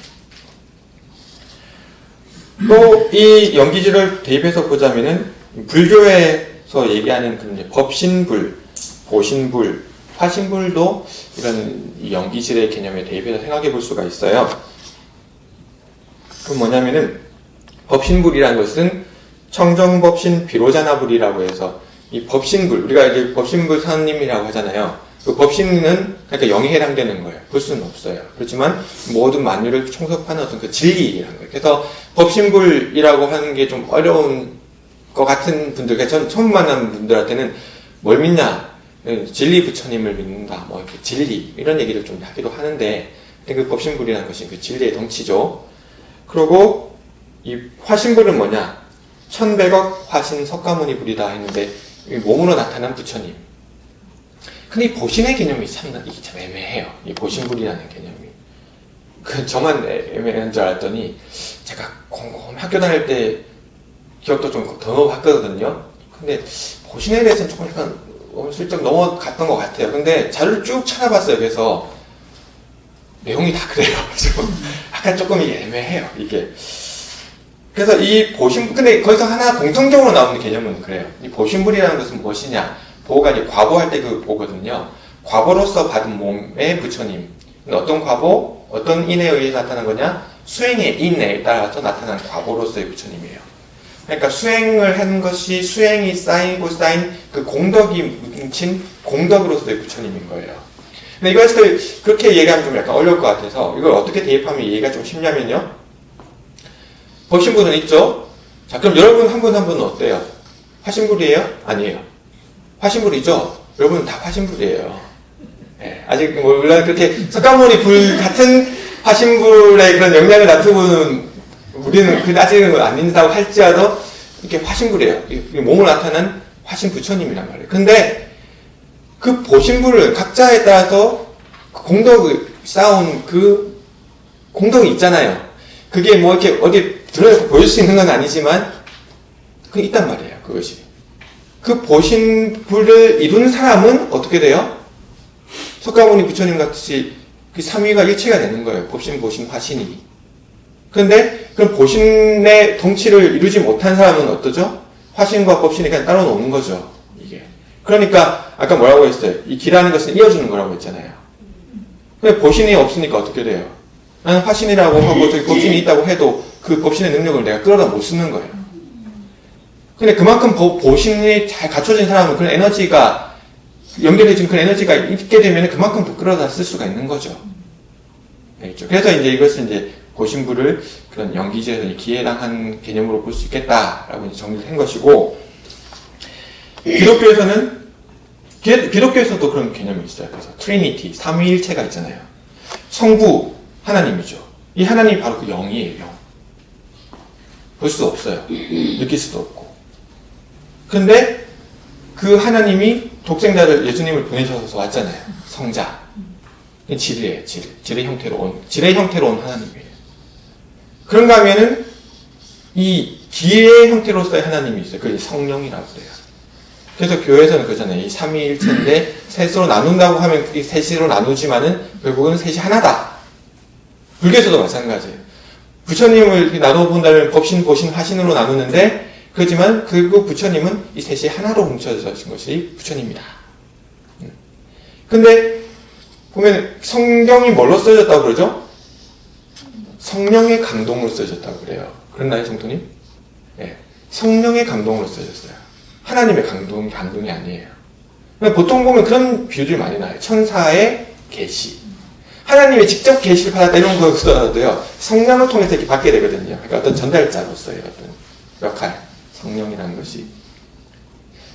또 이 연기질을 대입해서 보자면은 불교에서 얘기하는 그런 이제 법신불, 보신불, 화신불도 이런 이 연기질의 개념에 대입해서 생각해 볼 수가 있어요. 그럼 뭐냐면은 법신불이라는 것은 청정법신 비로자나불이라고 해서 이 법신불, 우리가 이제 법신불 사님이라고 하잖아요. 그 법신은 그러니까 영에 해당되는 거예요. 볼 수는 없어요. 그렇지만 모든 만유를 총섭하는 어떤 그 진리라는 거예요. 그래서 법신불이라고 하는 게 좀 어려운 것 같은 분들, 그러니까 전 처음 만난 분들한테는 뭘 믿냐? 진리 부처님을 믿는다. 뭐 이렇게 진리 이런 얘기를 좀 하기도 하는데, 그 법신불이라는 것이 그 진리의 덩치죠. 그리고 이 화신불은 뭐냐? 1100억 화신 석가모니 불이다 했는데 몸으로 나타난 부처님. 근데 이 보신의 개념이 참 애매해요. 이 보신불이라는 개념이. 저만 애매한 줄 알았더니, 제가 곰곰 학교 다닐 때 기억도 좀 더 넣어봤거든요. 근데 보신에 대해서는 조금 약간 슬쩍 넘어갔던 것 같아요. 근데 자료를 쭉 찾아봤어요. 그래서 내용이 다 그래요. 약간 조금 애매해요, 이게. 그래서 이 보신, 근데 거기서 하나 공통적으로 나오는 개념은 그래요. 이 보신불이라는 것은 무엇이냐? 보가 이제 과보할 때 그 보거든요. 과보로서 받은 몸의 부처님. 어떤 과보, 어떤 인에 의해서 나타난 거냐? 수행의 인에 따라서 나타난 과보로서의 부처님이에요. 그러니까 수행을 한 것이 수행이 쌓이고 쌓인 그 공덕이 뭉친 공덕으로서의 부처님인 거예요. 근데 이것을 그렇게 얘기하면 좀 약간 어려울 것 같아서 이걸 어떻게 대입하면 이해가 좀 쉽냐면요. 법신불은 있죠? 자, 그럼 여러분 한 분 한 분은 어때요? 화신불이에요? 아니에요. 화신불이죠? 여러분 다 화신불이에요. 네, 아직 물론 그렇게 석가모니 불 같은 화신불의 그런 영향을 나타내는 우리는 아직은 아닌다고 할지라도 이렇게 화신불이에요. 몸을 나타낸 화신 부처님이란 말이에요. 근데 그 보신불을 각자에 따라서 공덕을 쌓아온 그 공덕이 있잖아요. 그게 뭐 이렇게 어디 드러내서 보일 수 있는 건 아니지만 그게 있단 말이에요. 그것이. 그 보신불을 이룬 사람은 어떻게 돼요? 석가모니 부처님 같이 그 삼위가 일체가 되는 거예요. 법신, 보신, 화신이. 그런데 그럼 보신의 덩치를 이루지 못한 사람은 어떠죠? 화신과 법신이 그냥 따로 노는 거죠. 이게. 그러니까 아까 뭐라고 했어요? 이 기라는 것은 이어주는 거라고 했잖아요. 근데 보신이 없으니까 어떻게 돼요? 나는 화신이라고 하고 저기 법신이 있다고 해도 그 법신의 능력을 내가 끌어다 못 쓰는 거예요. 근데 그만큼 보신이 잘 갖춰진 사람은 그런 에너지가 연결해진 그런 에너지가 있게 되면 그만큼 더 끌어다 쓸 수가 있는 거죠. 알겠죠? 그래서 이제 이것은 이제 보신불을 그런 연기제에서 기회당한 개념으로 볼 수 있겠다라고 이제 정리를 한 것이고, 기독교에서도 그런 개념이 있어요. 그래서 트리니티, 삼위일체가 있잖아요. 성부 하나님이죠. 이 하나님이 바로 그 영이에요. 영. 볼 수 없어요. 느낄 수도 없고. 근데 그 하나님이 독생자를 예수님을 보내셔서 왔잖아요. 성자. 질이에요. 질의 형태로 온 하나님이에요. 그런가 하면은 이 기의 형태로서의 하나님이 있어요. 그게 성령이라고 그래요. 그래서 교회에서는 그러잖아요. 이 삼위일체인데 셋으로 나눈다고 하면 이 셋으로 나누지만은 결국은 셋이 하나다. 불교에서도 마찬가지예요. 부처님을 나눠본다면 법신, 보신, 화신으로 나누는데 그렇지만 결국 부처님은 이 셋이 하나로 뭉쳐진 것이 부처님이다. 근데 보면 성경이 뭘로 써졌다고 그러죠? 성령의 감동으로 써졌다고 그래요. 그렇나요, 성도님? 네. 성령의 감동으로 써졌어요. 하나님의 감동이 아니에요. 보통 보면 그런 비유들이 많이 나와요. 천사의 계시. 하나님의 직접 계시를 받았다 이런 거 쓰더라도요. 성령을 통해서 이렇게 받게 되거든요. 그러니까 어떤 전달자로서의 어떤 역할, 성령이라는 것이.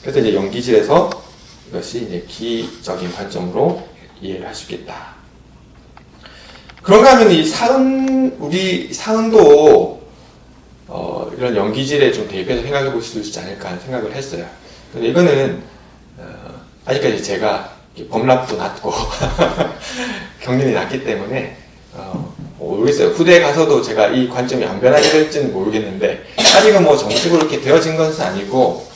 그래서 이제 연기질에서 이것이 이제 기적인 관점으로 이해를 할 수 있겠다. 그런가 하면 우리 사은도 이런 연기질에 좀 대입해서 생각해 볼 수도 있지 않을까 하는 생각을 했어요. 근데 이거는 아직까지 제가 범람도 낮고 경륜이 낮기 때문에 모르겠어요. 후대에 가서도 제가 이 관점이 안 변하게 될지는 모르겠는데 아직은 뭐 정식으로 이렇게 되어진 것은 아니고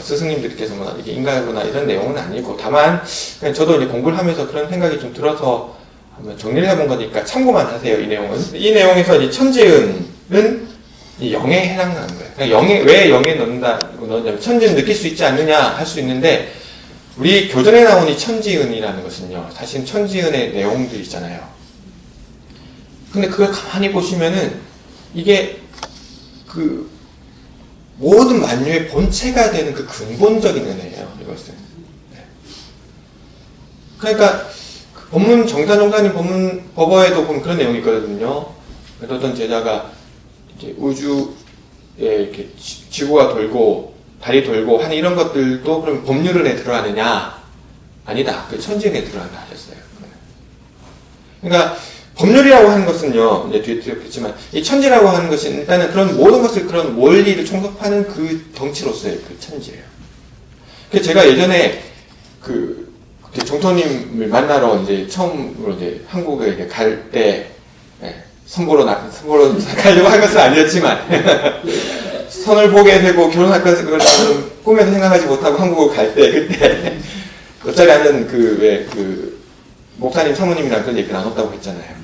스승님들께서 뭐 이게 인가하거나 이런 내용은 아니고 다만 그냥 저도 이제 공부를 하면서 그런 생각이 좀 들어서 한번 정리를 해본 거니까 참고만 하세요. 이 내용은. 이 내용에서 이 천지은은 이 영에 해당하는 거예요. 그러니까 왜 영에 넣느냐면 천지는 느낄 수 있지 않느냐 할 수 있는데 우리 교전에 나온 이 천지은이라는 것은요. 사실 천지은의 내용들이 있잖아요. 근데 그걸 가만히 보시면은 이게 그 모든 만유의 본체가 되는 그 근본적인 은혜예요. 이것은. 그러니까 법문 정사님 법문 법어에도 보면 그런 내용이 있거든요. 어떤 제자가 이제 우주에 이렇게 지구가 돌고 달이 돌고 하는 이런 것들도 그럼 법률에 들어가느냐? 아니다. 그 천지에 들어간다 하셨어요. 그러니까 법률이라고 하는 것은요, 이제 뒤에 들었겠지만, 이 천지라고 하는 것은 일단은 그런 모든 것을 그런 원리를 총섭하는 그 덩치로서의 그 천지예요. 그래서 제가 예전에 정토님을 만나러 이제 처음으로 이제 한국에 갈 때, 선보러 가려고 한 것은 아니었지만, 선을 보게 되고 결혼할 것을 꿈에도 생각하지 못하고 한국을 갈 때, 그때, 옆자리에 앉은 목사님, 사모님이랑 그런 얘기 나눴다고 했잖아요.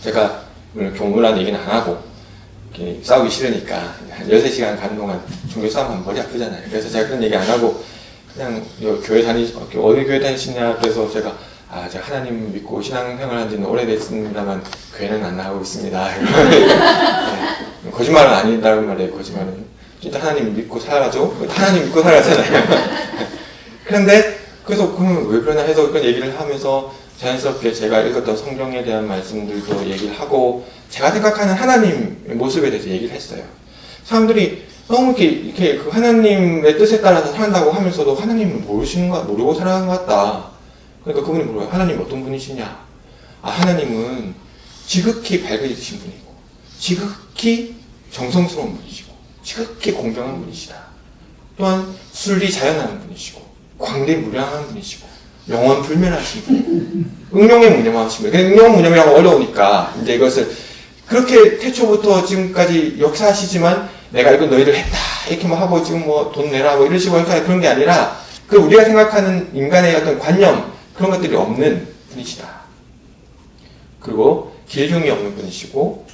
제가 오늘 교무라는 얘기는 안 하고, 싸우기 싫으니까, 한 13시간 가는 동안 종교 싸움하면 머리 아프잖아요. 그래서 제가 그런 얘기 안 하고, 그냥 어디 교회 다니시냐 그래서 제가 하나님 믿고 신앙생활 한 지는 오래됐습니다만 교회는 안 나가고 있습니다. 네. 거짓말은 아니다는 말이에요. 거짓말은 진짜 하나님 믿고 살아가죠. 하나님 믿고 살아가잖아요. 그런데 그래서 그러면 왜 그러나 해서 그런 얘기를 하면서 자연스럽게 제가 읽었던 성경에 대한 말씀들도 얘기를 하고 제가 생각하는 하나님의 모습에 대해서 얘기를 했어요. 사람들이 너무 이렇게 그 하나님의 뜻에 따라서 산다고 하면서도 하나님을 모르고 살아가는 것 같다. 그러니까 그분이 물어요. 하나님 어떤 분이시냐? 하나님은 지극히 밝으신 분이고, 지극히 정성스러운 분이시고, 지극히 공정한 분이시다. 또한 순리 자연한 분이시고, 광대무량한 분이시고, 영원 불멸하신 분이고, 응용의 무념하신 분이고, 응용 무념이라고 어려우니까, 이제 이것을 그렇게 태초부터 지금까지 역사하시지만, 내가 이거 너희들 했다 이렇게 뭐 하고 지금 뭐 돈 내라 뭐 이런 식으로 하니까 그런 게 아니라 그 우리가 생각하는 인간의 어떤 관념 그런 것들이 없는 분이시다. 그리고 길흉이 없는 분이시고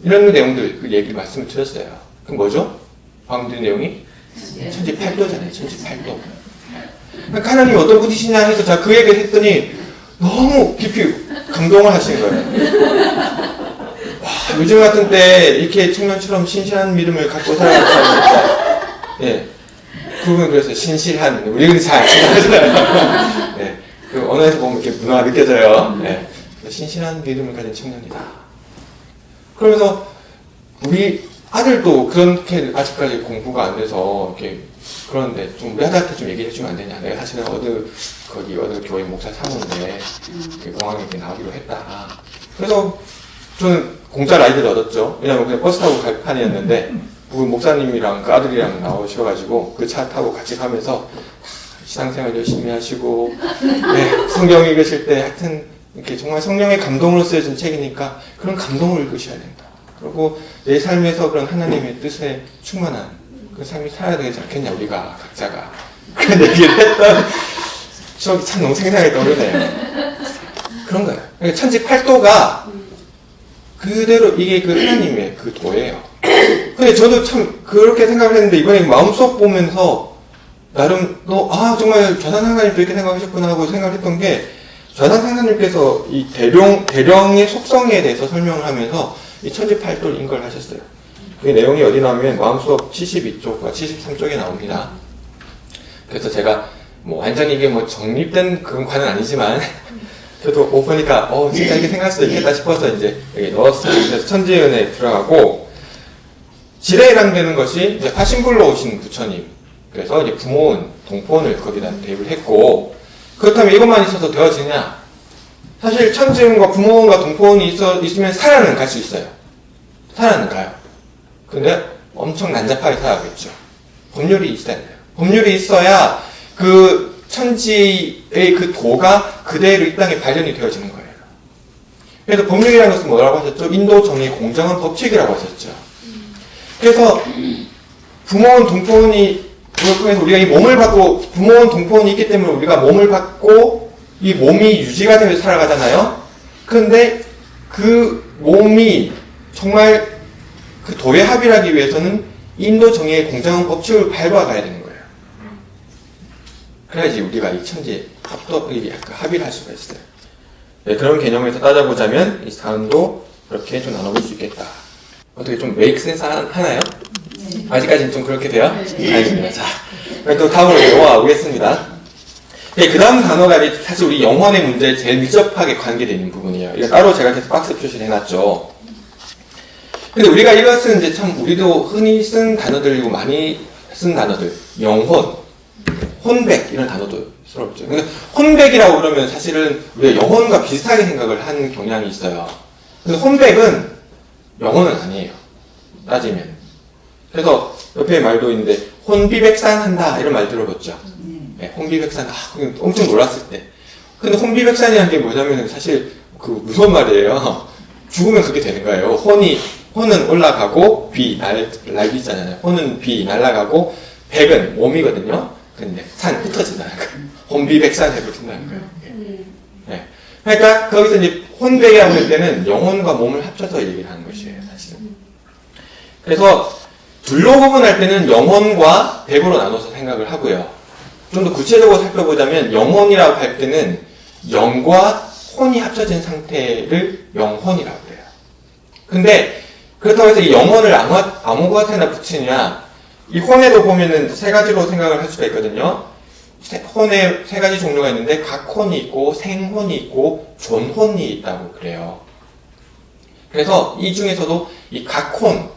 이런 내용들 그 얘기 말씀을 드렸어요. 그럼 뭐죠? 방금 드린 내용이 천지팔도잖아요. 천지팔도. 그러니까 하나님이 어떤 분이시냐 해서 제가 그 얘기를 했더니 너무 깊이 감동을 하시는 거예요. 요즘 같은 때 이렇게 청년처럼 신실한 믿음을 갖고 살아가는 사람이니까 예, 그분 그래서 신실한 우리는 잘 하잖아요. 예, 그 언어에서 보면 이렇게 문화가 느껴져요. 예, 신실한 믿음을 가진 청년이다. 그러면서 우리 아들도 그렇게 아직까지 공부가 안 돼서 이렇게 그런데 좀 우리 아들한테 좀 얘기해 주면 안 되냐? 내가 사실은 어느 교회 목사 사모인데 공항에 이렇게 나오기로 했다. 그래서 저는 공짜 라이드를 얻었죠. 왜냐면 그냥 버스 타고 갈 판이었는데 그 목사님이랑 그 아들이랑 나오셔가지고 그 차 타고 같이 가면서 신앙생활 열심히 하시고 네, 성경 읽으실 때 하여튼 이렇게 정말 성령의 감동으로 쓰여진 책이니까 그런 감동을 읽으셔야 된다. 그리고 내 삶에서 그런 하나님의 뜻에 충만한 그 삶이 살아야 되지 않겠냐, 우리가, 각자가. 그런 얘기를 했던 추억이 참 너무 생생하게 떠오르네요. 그런 거예요. 그러니까 천지팔도가 그대로 이게 그 하나님의 그 도예요. 근데 저도 참 그렇게 생각을 했는데, 이번에 마음수업 보면서, 나름, 정말 전한상사님도 이렇게 생각하셨구나 하고 생각을 했던 게, 전한상사님께서 이 대령의 속성에 대해서 설명을 하면서, 이 천지팔도를 인걸하셨어요. 그 내용이 어디 나오면 마음수업 72쪽과 73쪽에 나옵니다. 그래서 제가 완전히 이게 정립된 그런 과는 아니지만 저도 보니까 진짜 이렇게 생각할 수 있겠다 싶어서 이제 여기 넣었어요. 그래서 천지은에 들어가고, 지뢰랑 되는 것이 이제 화신불로 오신 부처님, 그래서 이제 부모은 동포원을 거기다 대입을 했고, 그렇다면 이것만 있어서 되어지냐? 사실 천지은과 부모원과 동포원이 있으면 살아는 갈 수 있어요. 살아는 가요. 근데 엄청 난잡하게 살아가겠죠. 법률이 있어야 돼요. 법률이 있어야 그 천지의 그 도가 그대로 이 땅에 발현이 되어지는 거예요. 그래서 법률이라는 것은 뭐라고 하셨죠? 인도 정의 공정한 법칙이라고 하셨죠. 그래서 부모원 동포원이 그걸 통해서 우리가 이 몸을 받고, 부모원 동포원이 있기 때문에 우리가 몸을 받고 이 몸이 유지가 되면서 살아가잖아요. 그런데 그 몸이 정말 그 도에 합의하기 위해서는 인도 정의의 공정한 법칙을 밟아가야 되는 거예요. 그래야지 우리가 이 천지에 합의를 할 수가 있어요. 네, 그런 개념에서 따져보자면 이 사안도 그렇게 좀 나눠볼 수 있겠다. 어떻게 좀 메이크 센스 하나요? 네. 아직까지는 좀 그렇게 돼요? 네. 다행입니다. 자, 또 다음으로 넘어가 보겠습니다. 네, 그 다음 단어가 사실 우리 영혼의 문제에 제일 밀접하게 관계되는 부분이에요. 이거 따로 제가 계속 박스 표시를 해놨죠. 근데 우리가 이것은 이제 참 우리도 흔히 쓴 단어들이고 많이 쓴 단어들, 영혼, 혼백 이런 단어도 스럽죠. 근데 혼백이라고 그러면 사실은 우리가 영혼과 비슷하게 생각을 하는 경향이 있어요. 근데 혼백은 영혼은 아니에요. 따지면. 그래서 옆에 말도 있는데 혼비백산한다 이런 말 들어봤죠. 네, 혼비백산. 엄청 놀랐을 때. 근데 혼비백산이라는 게 뭐냐면 사실 그 무서운 말이에요. 죽으면 그게 되는 거예요. 혼은 올라가고 날비잖아요. 혼은 날아가고 백은 몸이거든요. 근데 산 흩어진다는 거예요. 혼비백산에 붙는다는 거예요. 네. 그러니까 거기서 이제 혼백이라고 할 때는 영혼과 몸을 합쳐서 얘기를 하는 것이에요, 사실은. 그래서 둘로 구분할 때는 영혼과 백으로 나눠서 생각을 하고요. 좀 더 구체적으로 살펴보자면 영혼이라고 할 때는 영과 혼이 합쳐진 상태를 영혼이라고 해요. 근데 그렇다고 해서 이 영혼을 아무것에나 붙이냐, 이 혼에도 보면은 세 가지로 생각을 할 수가 있거든요. 혼에 세 가지 종류가 있는데 각혼이 있고 생혼이 있고 존혼이 있다고 그래요. 그래서 이 중에서도 이 각혼은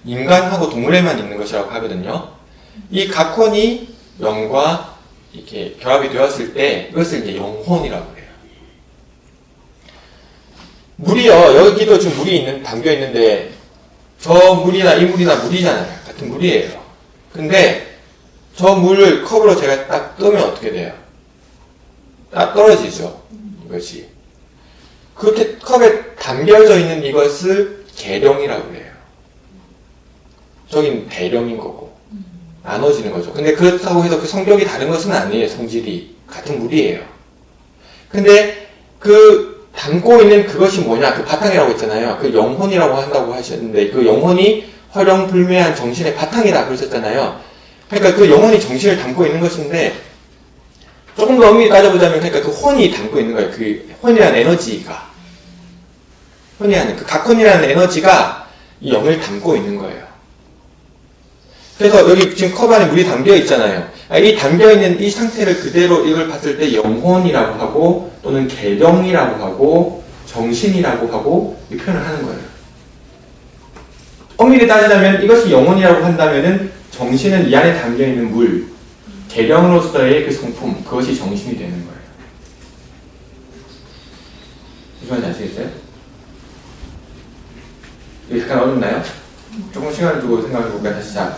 인간하고 동물에만 있는 것이라고 하거든요. 이 각혼이 영과 이렇게 결합이 되었을 때 이것을 이제 영혼이라고 해요. 물이요, 여기도 지금 물이 담겨 있는데 저 물이나 이 물이나 물이잖아요. 같은 물이에요. 근데 저 물을 컵으로 제가 딱 뜨면 어떻게 돼요? 딱 떨어지죠. 이것이. 그렇게 컵에 담겨져 있는 이것을 계령이라고 해요. 저긴 대령인 거고 나눠지는 거죠. 근데 그렇다고 해서 그 성격이 다른 것은 아니에요. 성질이 같은 물이에요. 근데 그 담고 있는 그것이 뭐냐? 그 바탕이라고 했잖아요. 그 영혼이라고 한다고 하셨는데 그 영혼이 허령불매한 정신의 바탕이다 그러셨잖아요. 그러니까 그 영혼이 정신을 담고 있는 것인데 조금 더 엄밀히 따져보자면 그러니까 그 혼이 담고 있는 거예요. 그 혼이라는 에너지가 혼이라는 그 각혼이라는 에너지가 이 영을 담고 있는 거예요. 그래서 여기 지금 컵 안에 물이 담겨 있잖아요. 이 담겨 있는 이 상태를 그대로 이걸 봤을 때 영혼이라고 하고 또는 계령이라고 하고 정신이라고 하고 이 표현을 하는 거예요. 엄밀히 따지자면 이것이 영혼이라고 한다면은 정신은 이 안에 담겨 있는 물, 계령으로서의 그 성품, 그것이 정신이 되는 거예요. 무슨 말인지 아시겠어요? 이게 약간 어렵나요? 조금 시간을 두고 생각해볼까요? 다시 자.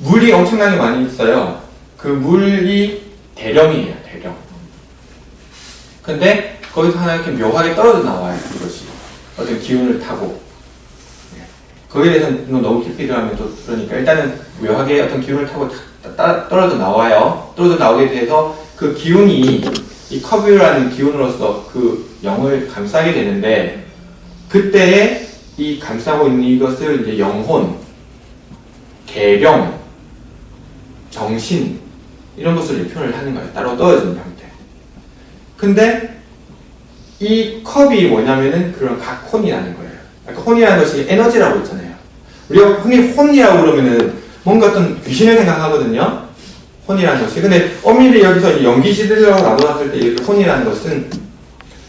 물이 엄청나게 많이 있어요. 그 물이 대령이에요, 대령. 근데 거기서 하나 이렇게 묘하게 떨어져 나와요, 이것이. 어떤 기운을 타고. 거기에 대해서는 너무 깊이 들어가면 또 그러니까 일단은 묘하게 어떤 기운을 타고 떨어져 나와요. 떨어져 나오게 돼서 그 기운이 이 커브라는 기운으로서 그 영을 감싸게 되는데 그때에 이 감싸고 있는 이것을 이제 영혼, 계령, 정신 이런 것으로 표현을 하는 거예요. 따로 떨어지는 형태. 근데 이 컵이 뭐냐면은 그런 각혼이라는 거예요. 그러니까 혼이라는 것이 에너지라고 했잖아요. 우리가 흔히 혼이라고 그러면은 뭔가 어떤 귀신을 생각하거든요. 혼이라는 것이. 근데 엄밀히 여기서 연기시대라고 나눠놨을 때 이렇게 혼이라는 것은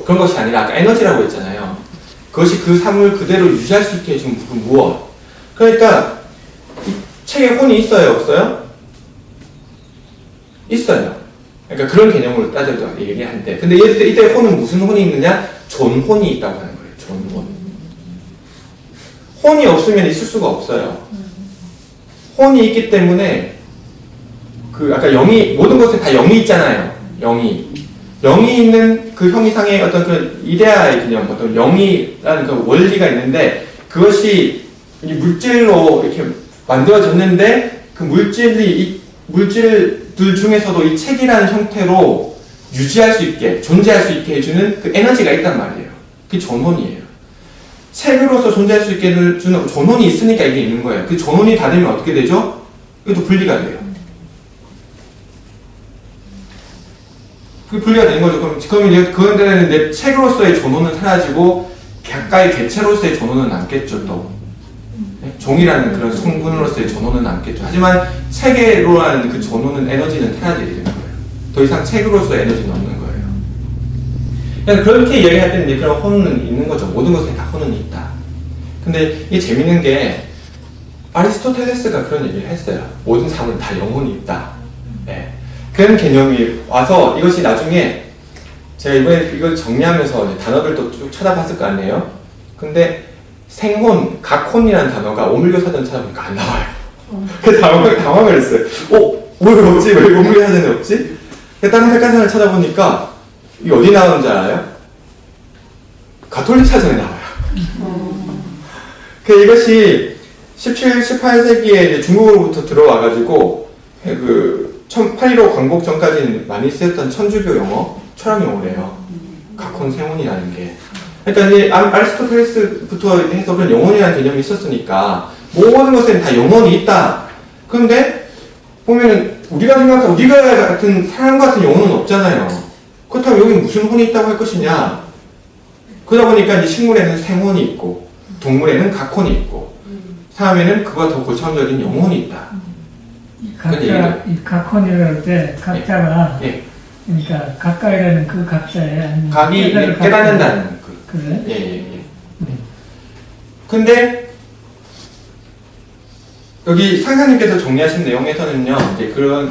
그런 것이 아니라 아까 에너지라고 했잖아요. 그것이 그 삶을 그대로 유지할 수 있게 해준 그 무엇. 그러니까 이 책에 혼이 있어요, 없어요? 있어요. 그러니까 그런 개념으로 따져도 얘기하는데, 근데 이때 혼은 무슨 혼이 있느냐? 존혼이 있다고 하는 거예요. 존혼. 혼이 없으면 있을 수가 없어요. 혼이 있기 때문에 그 아까 영이 모든 것에 다 영이 있잖아요. 영이 있는 그 형이상의 어떤 그 이데아의 개념, 어떤 영이라는 그 원리가 있는데 그것이 이 물질로 이렇게 만들어졌는데 그 이 물질들 중에서도 이 책이라는 형태로 유지할 수 있게 존재할 수 있게 해주는 그 에너지가 있단 말이에요. 그게 존혼이에요. 책으로서 존재할 수 있게 해주는 존혼이 있으니까 이게 있는 거예요. 그 존혼이 다 되면 어떻게 되죠? 이것도 분리가 돼요. 그게 분리가 되는 거죠. 그럼 이제 그런데는 내 책으로서의 존혼은 사라지고 각각의 개체로서의 존혼은 남겠죠. 또 종이라는 그런 성분으로서의 존혼은 남겠죠. 하지만 책으로라는 그 존혼은 에너지는 사라지게 되는 거예요. 더 이상 책으로서의 에너지는 없는 거예요. 그냥 그렇게 이야기할 때는 이제 그런 혼은 있는 거죠. 모든 것에 다 혼은 있다. 근데 이게 재밌는 게 아리스토텔레스가 그런 얘기를 했어요. 모든 삶은 다 영혼이 있다. 네. 그런 개념이 와서 이것이 나중에 제가 이번에 이걸 정리하면서 이제 단어들도 쭉 찾아봤을 거 아니에요. 근데 생혼, 각혼이라는 단어가 오물교사전 찾아보니까 안 나와요. 그래서 당황을 했어요. 왜 없지? 왜 오물교사전에 없지? 다른 백과사전을 찾아보니까 이게 어디 나오는 줄 알아요? 가톨릭 사전에 나와요. 이것이 17, 18세기에 중국으로부터 들어와가지고 그 8.15 광복 전까지는 많이 쓰였던 천주교 용어, 철학 용어래요. 각혼, 생혼이라는 게. 그러니까 이제 아리스토텔레스부터 해서 그런 영혼이라는 개념이 있었으니까 모든 것에는 다 영혼이 있다. 그런데 보면은 우리가 생각하는 우리가 같은 사람 같은 영혼은 없잖아요. 그렇다면 여기 무슨 혼이 있다고 할 것이냐? 그러다 보니까 이제 식물에는 생혼이 있고 동물에는 각혼이 있고 사람에는 그보다 더 고차원적인 영혼이 있다. 이 각혼이라는 때 각자가 예. 그러니까 각각이라는 그 각자에 각이 깨닫는다는 그래? 예. 근데 여기 상사님께서 정리하신 내용에서는요, 이제 그런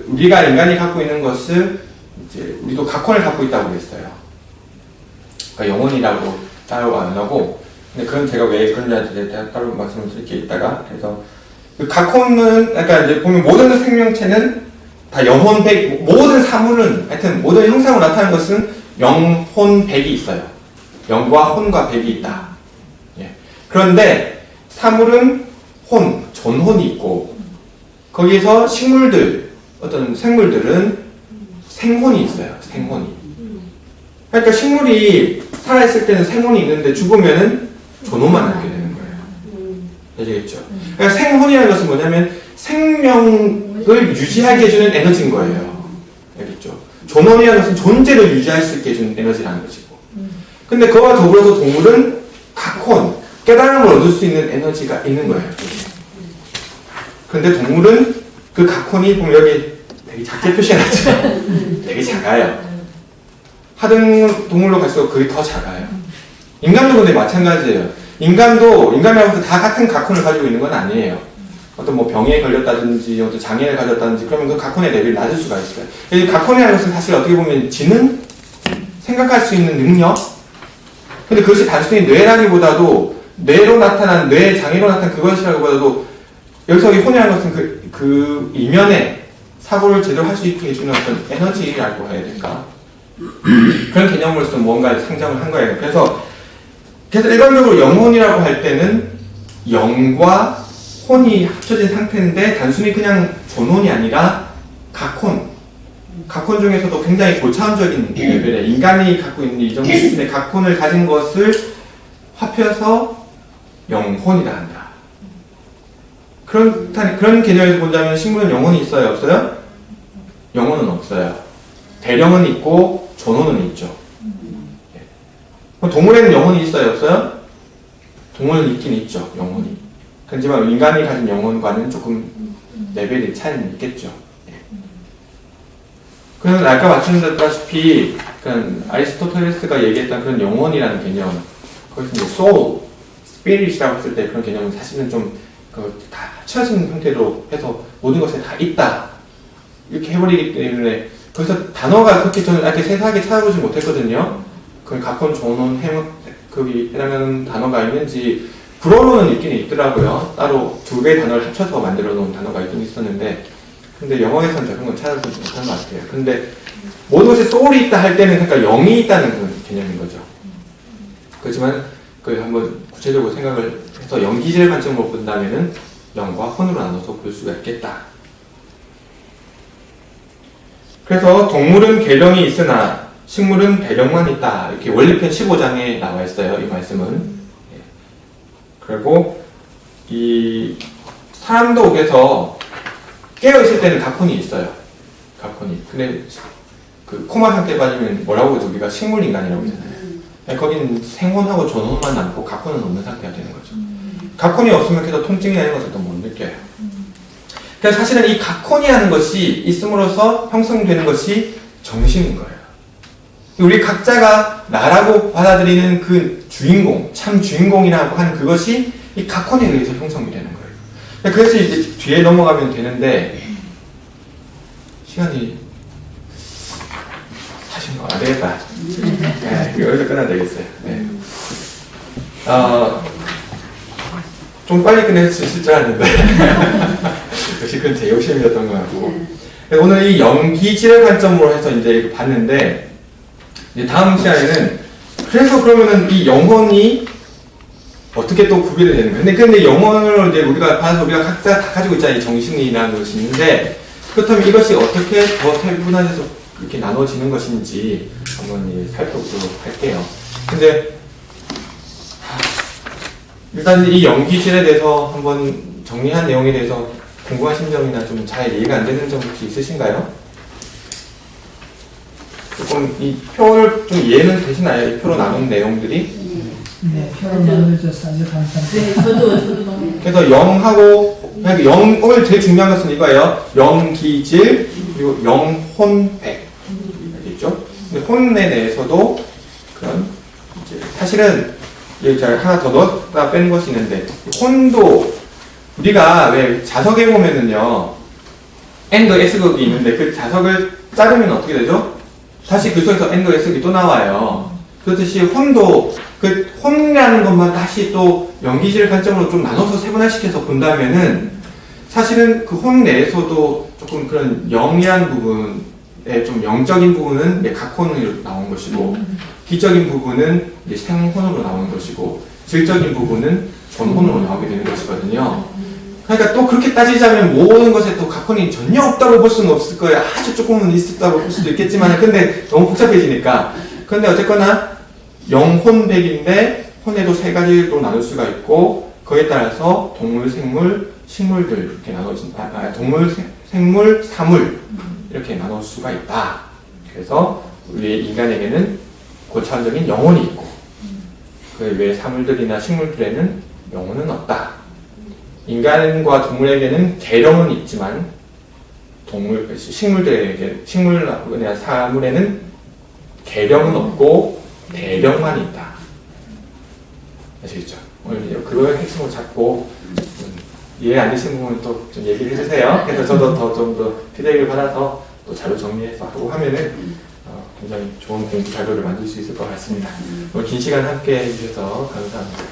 우리가 인간이 갖고 있는 것을 이제 우리도 각혼을 갖고 있다고 그랬어요. 그러니까 영혼이라고 따로 안 하고, 근데 그건 제가 왜 그런지 따로 말씀을 드릴게요. 이따가. 그래서 그 각혼은 약간 이제 보면 모든 생명체는 다 영혼 백, 모든 사물은 하여튼 모든 형상으로 나타나는 것은 영혼 백이 있어요. 영과 혼과 백이 있다. 예. 그런데 사물은 혼, 존혼이 있고 거기에서 어떤 생물들은 생혼이 있어요. 생혼이. 그러니까 식물이 살아있을 때는 생혼이 있는데 죽으면은 존혼만 남게 되는 거예요. 아시겠죠? 그러니까 생혼이라는 것은 뭐냐면 생명을 유지하게 해주는 에너지인 거예요. 알겠죠? 존혼이라는 것은 존재를 유지할 수 있게 해주는 에너지라는 것이고. 근데 그와 더불어서 동물은 각혼, 깨달음을 얻을 수 있는 에너지가 있는 거예요. 그런데 동물은 그 각혼이 보면 여기 되게 작게 표시해놨죠. 되게 작아요. 하등 동물로 갈수록 그게 더 작아요. 인간도 근데 마찬가지예요. 인간이라고 해서 다 같은 각혼을 가지고 있는 건 아니에요. 어떤 뭐 병에 걸렸다든지, 어떤 장애를 가졌다든지, 그러면 그 각혼의 레벨이 낮을 수가 있어요. 각혼이라는 것은 사실 어떻게 보면 지능? 생각할 수 있는 능력? 근데 그것이 단순히 뇌라기보다도, 뇌로 나타난, 뇌 장애로 나타난 그것이라기보다도, 여기서 이 혼이라는 것은 그 이면에 사고를 제대로 할 수 있게 해주는 어떤 에너지라고 해야 될까? 그런 개념으로서 뭔가 상정을 한 거예요. 그래서 일반적으로 영혼이라고 할 때는 영과 혼이 합쳐진 상태인데 단순히 그냥 존혼이 아니라 각혼 중에서도 굉장히 고차원적인 레벨의 인간이 갖고 있는 이 정도 수준의 각혼을 가진 것을 합해서 영혼이라 한다. 그런 개념에서 본다면 식물은 영혼이 있어요? 없어요? 영혼은 없어요. 대령은 있고 존혼은 있죠. 그럼 동물에는 영혼이 있어요? 없어요? 동물은 있긴 있죠. 영혼이. 하지만 인간이 가진 영혼과는 조금 레벨의 차이는 있겠죠. 그래서 아까 말씀드렸다시피 아리스토텔레스가 얘기했던 그런 영혼이라는 개념, 거기서 이제 soul, spirit이라고 했을 때 그런 개념은 사실은 좀 다 합쳐진 형태로 해서 모든 것에 다 있다 이렇게 해버리기 때문에 거기서 단어가 그렇게 저는 이렇게 세세하게 찾아보지 못했거든요. 그 각혼, 존혼, 거기 해당하는 단어가 있는지 불어로는 있긴 있더라고요. 따로 두 개의 단어를 합쳐서 만들어 놓은 단어가 있긴 있었는데 근데 영어에서는 그런 건 찾아보지 못한 것 같아요. 근데 모든 것에 소울이 있다 할 때는 그러니까 영이 있다는 그런 개념인 거죠. 그렇지만 한번 구체적으로 생각을 해서 영기질 관점으로 본다면은 영과 혼으로 나눠서 볼 수가 있겠다. 그래서 동물은 계령이 있으나 식물은 대령만 있다. 이렇게 원리편 15장에 나와 있어요. 이 말씀은. 그리고 이 사람도 옥에서 깨어 있을 때는 각혼이 있어요. 각혼이. 근데 그 코마 상태 빠지면 뭐라고 해도 우리가 식물 인간이라고 하잖아요. 거긴 생혼하고 존혼만 남고 각혼은 없는 상태가 되는 거죠. 각혼이 없으면 계속 통증이라는 것을 또 못 느껴요. 그러니까 사실은 이 각혼이라는 것이 있음으로써 형성되는 것이 정신인 거예요. 우리 각자가 나라고 받아들이는 그 주인공, 참 주인공이라고 하는 그것이 이 각혼에 의해서 형성이 되는 거예요. 그래서 이제 뒤에 넘어가면 되는데 시간이 안 되겠다. 네, 여기서 끝나야 되겠어요. 네. 좀 빨리 끝낼 수 있을 줄 알았는데 역시 그건 제 욕심이었던 것 같고 오늘 이 영기질의 관점으로 해서 이제 봤는데 이제 다음 시간에는 그래서 그러면은 이 영혼이 어떻게 또 구별이 되는 거예요? 근데 영혼을 이제 우리가 받아서 우리가 각자 다 가지고 있잖아요. 이 정신이라는 것이 있는데 그렇다면 이것이 어떻게 더 세분화돼서 이렇게 나눠지는 것인지 한번 살펴보도록 할게요. 근데 일단 이 영기질에 대해서 한번 정리한 내용에 대해서 궁금하신 점이나 좀 잘 이해가 안 되는 점 혹시 있으신가요? 조금 이 표를 좀 이해는 되시나요? 이 표로 나눈 내용들이? 네, 표로 만들어줘서 아주 감사합니다. 네, 저도 너무. 그래서 영하고 오늘 제일 중요한 것은 이거예요. 영기질 그리고 영혼백. 알겠죠? 근데 혼에 대해서도 그런 이제 사실은 여기 제가 하나 더 넣었다 뺀 것이 있는데 혼도 우리가 왜 자석에 보면은요 N도 S극이 있는데 그 자석을 자르면 어떻게 되죠? 다시 그 속에서 N도 S극이 또 나와요. 그렇듯이 혼도 그 혼이라는 것만 다시 또 영기질 관점으로 좀 나눠서 세분화시켜서 본다면은 사실은 그 혼 내에서도 조금 그런 영이라는 부분에 좀 영적인 부분은 이제 각혼으로 나온 것이고 기적인 부분은 이제 생혼으로 나온 것이고 질적인 부분은 존혼으로 나오게 되는 것이거든요. 그러니까 또 그렇게 따지자면 모든 것에 또 각혼이 전혀 없다고 볼 수는 없을 거예요. 아주 조금은 있었다고 볼 수도 있겠지만 근데 너무 복잡해지니까. 그런데 어쨌거나 영혼백인데 혼에도 세 가지로 나눌 수가 있고 거기에 따라서 동물, 생물, 식물들 이렇게 나눠진 동물, 생물, 사물 이렇게 나눌 수가 있다. 그래서 우리 인간에게는 고차원적인 영혼이 있고 그 외 사물들이나 식물들에는 영혼은 없다. 인간과 동물에게는 계령은 있지만 식물이나 사물에는 계령은 없고 대령만 있다. 아시겠죠? 오늘 그거의 핵심을 잡고 이해 안 되시는 부분은 또 좀 얘기를 해주세요. 그래서 저도 좀 더 피드백을 받아서 또 자료 정리해서 하고 하면은 굉장히 좋은 공부 자료를 만들 수 있을 것 같습니다. 오늘 긴 시간 함께 해주셔서 감사합니다.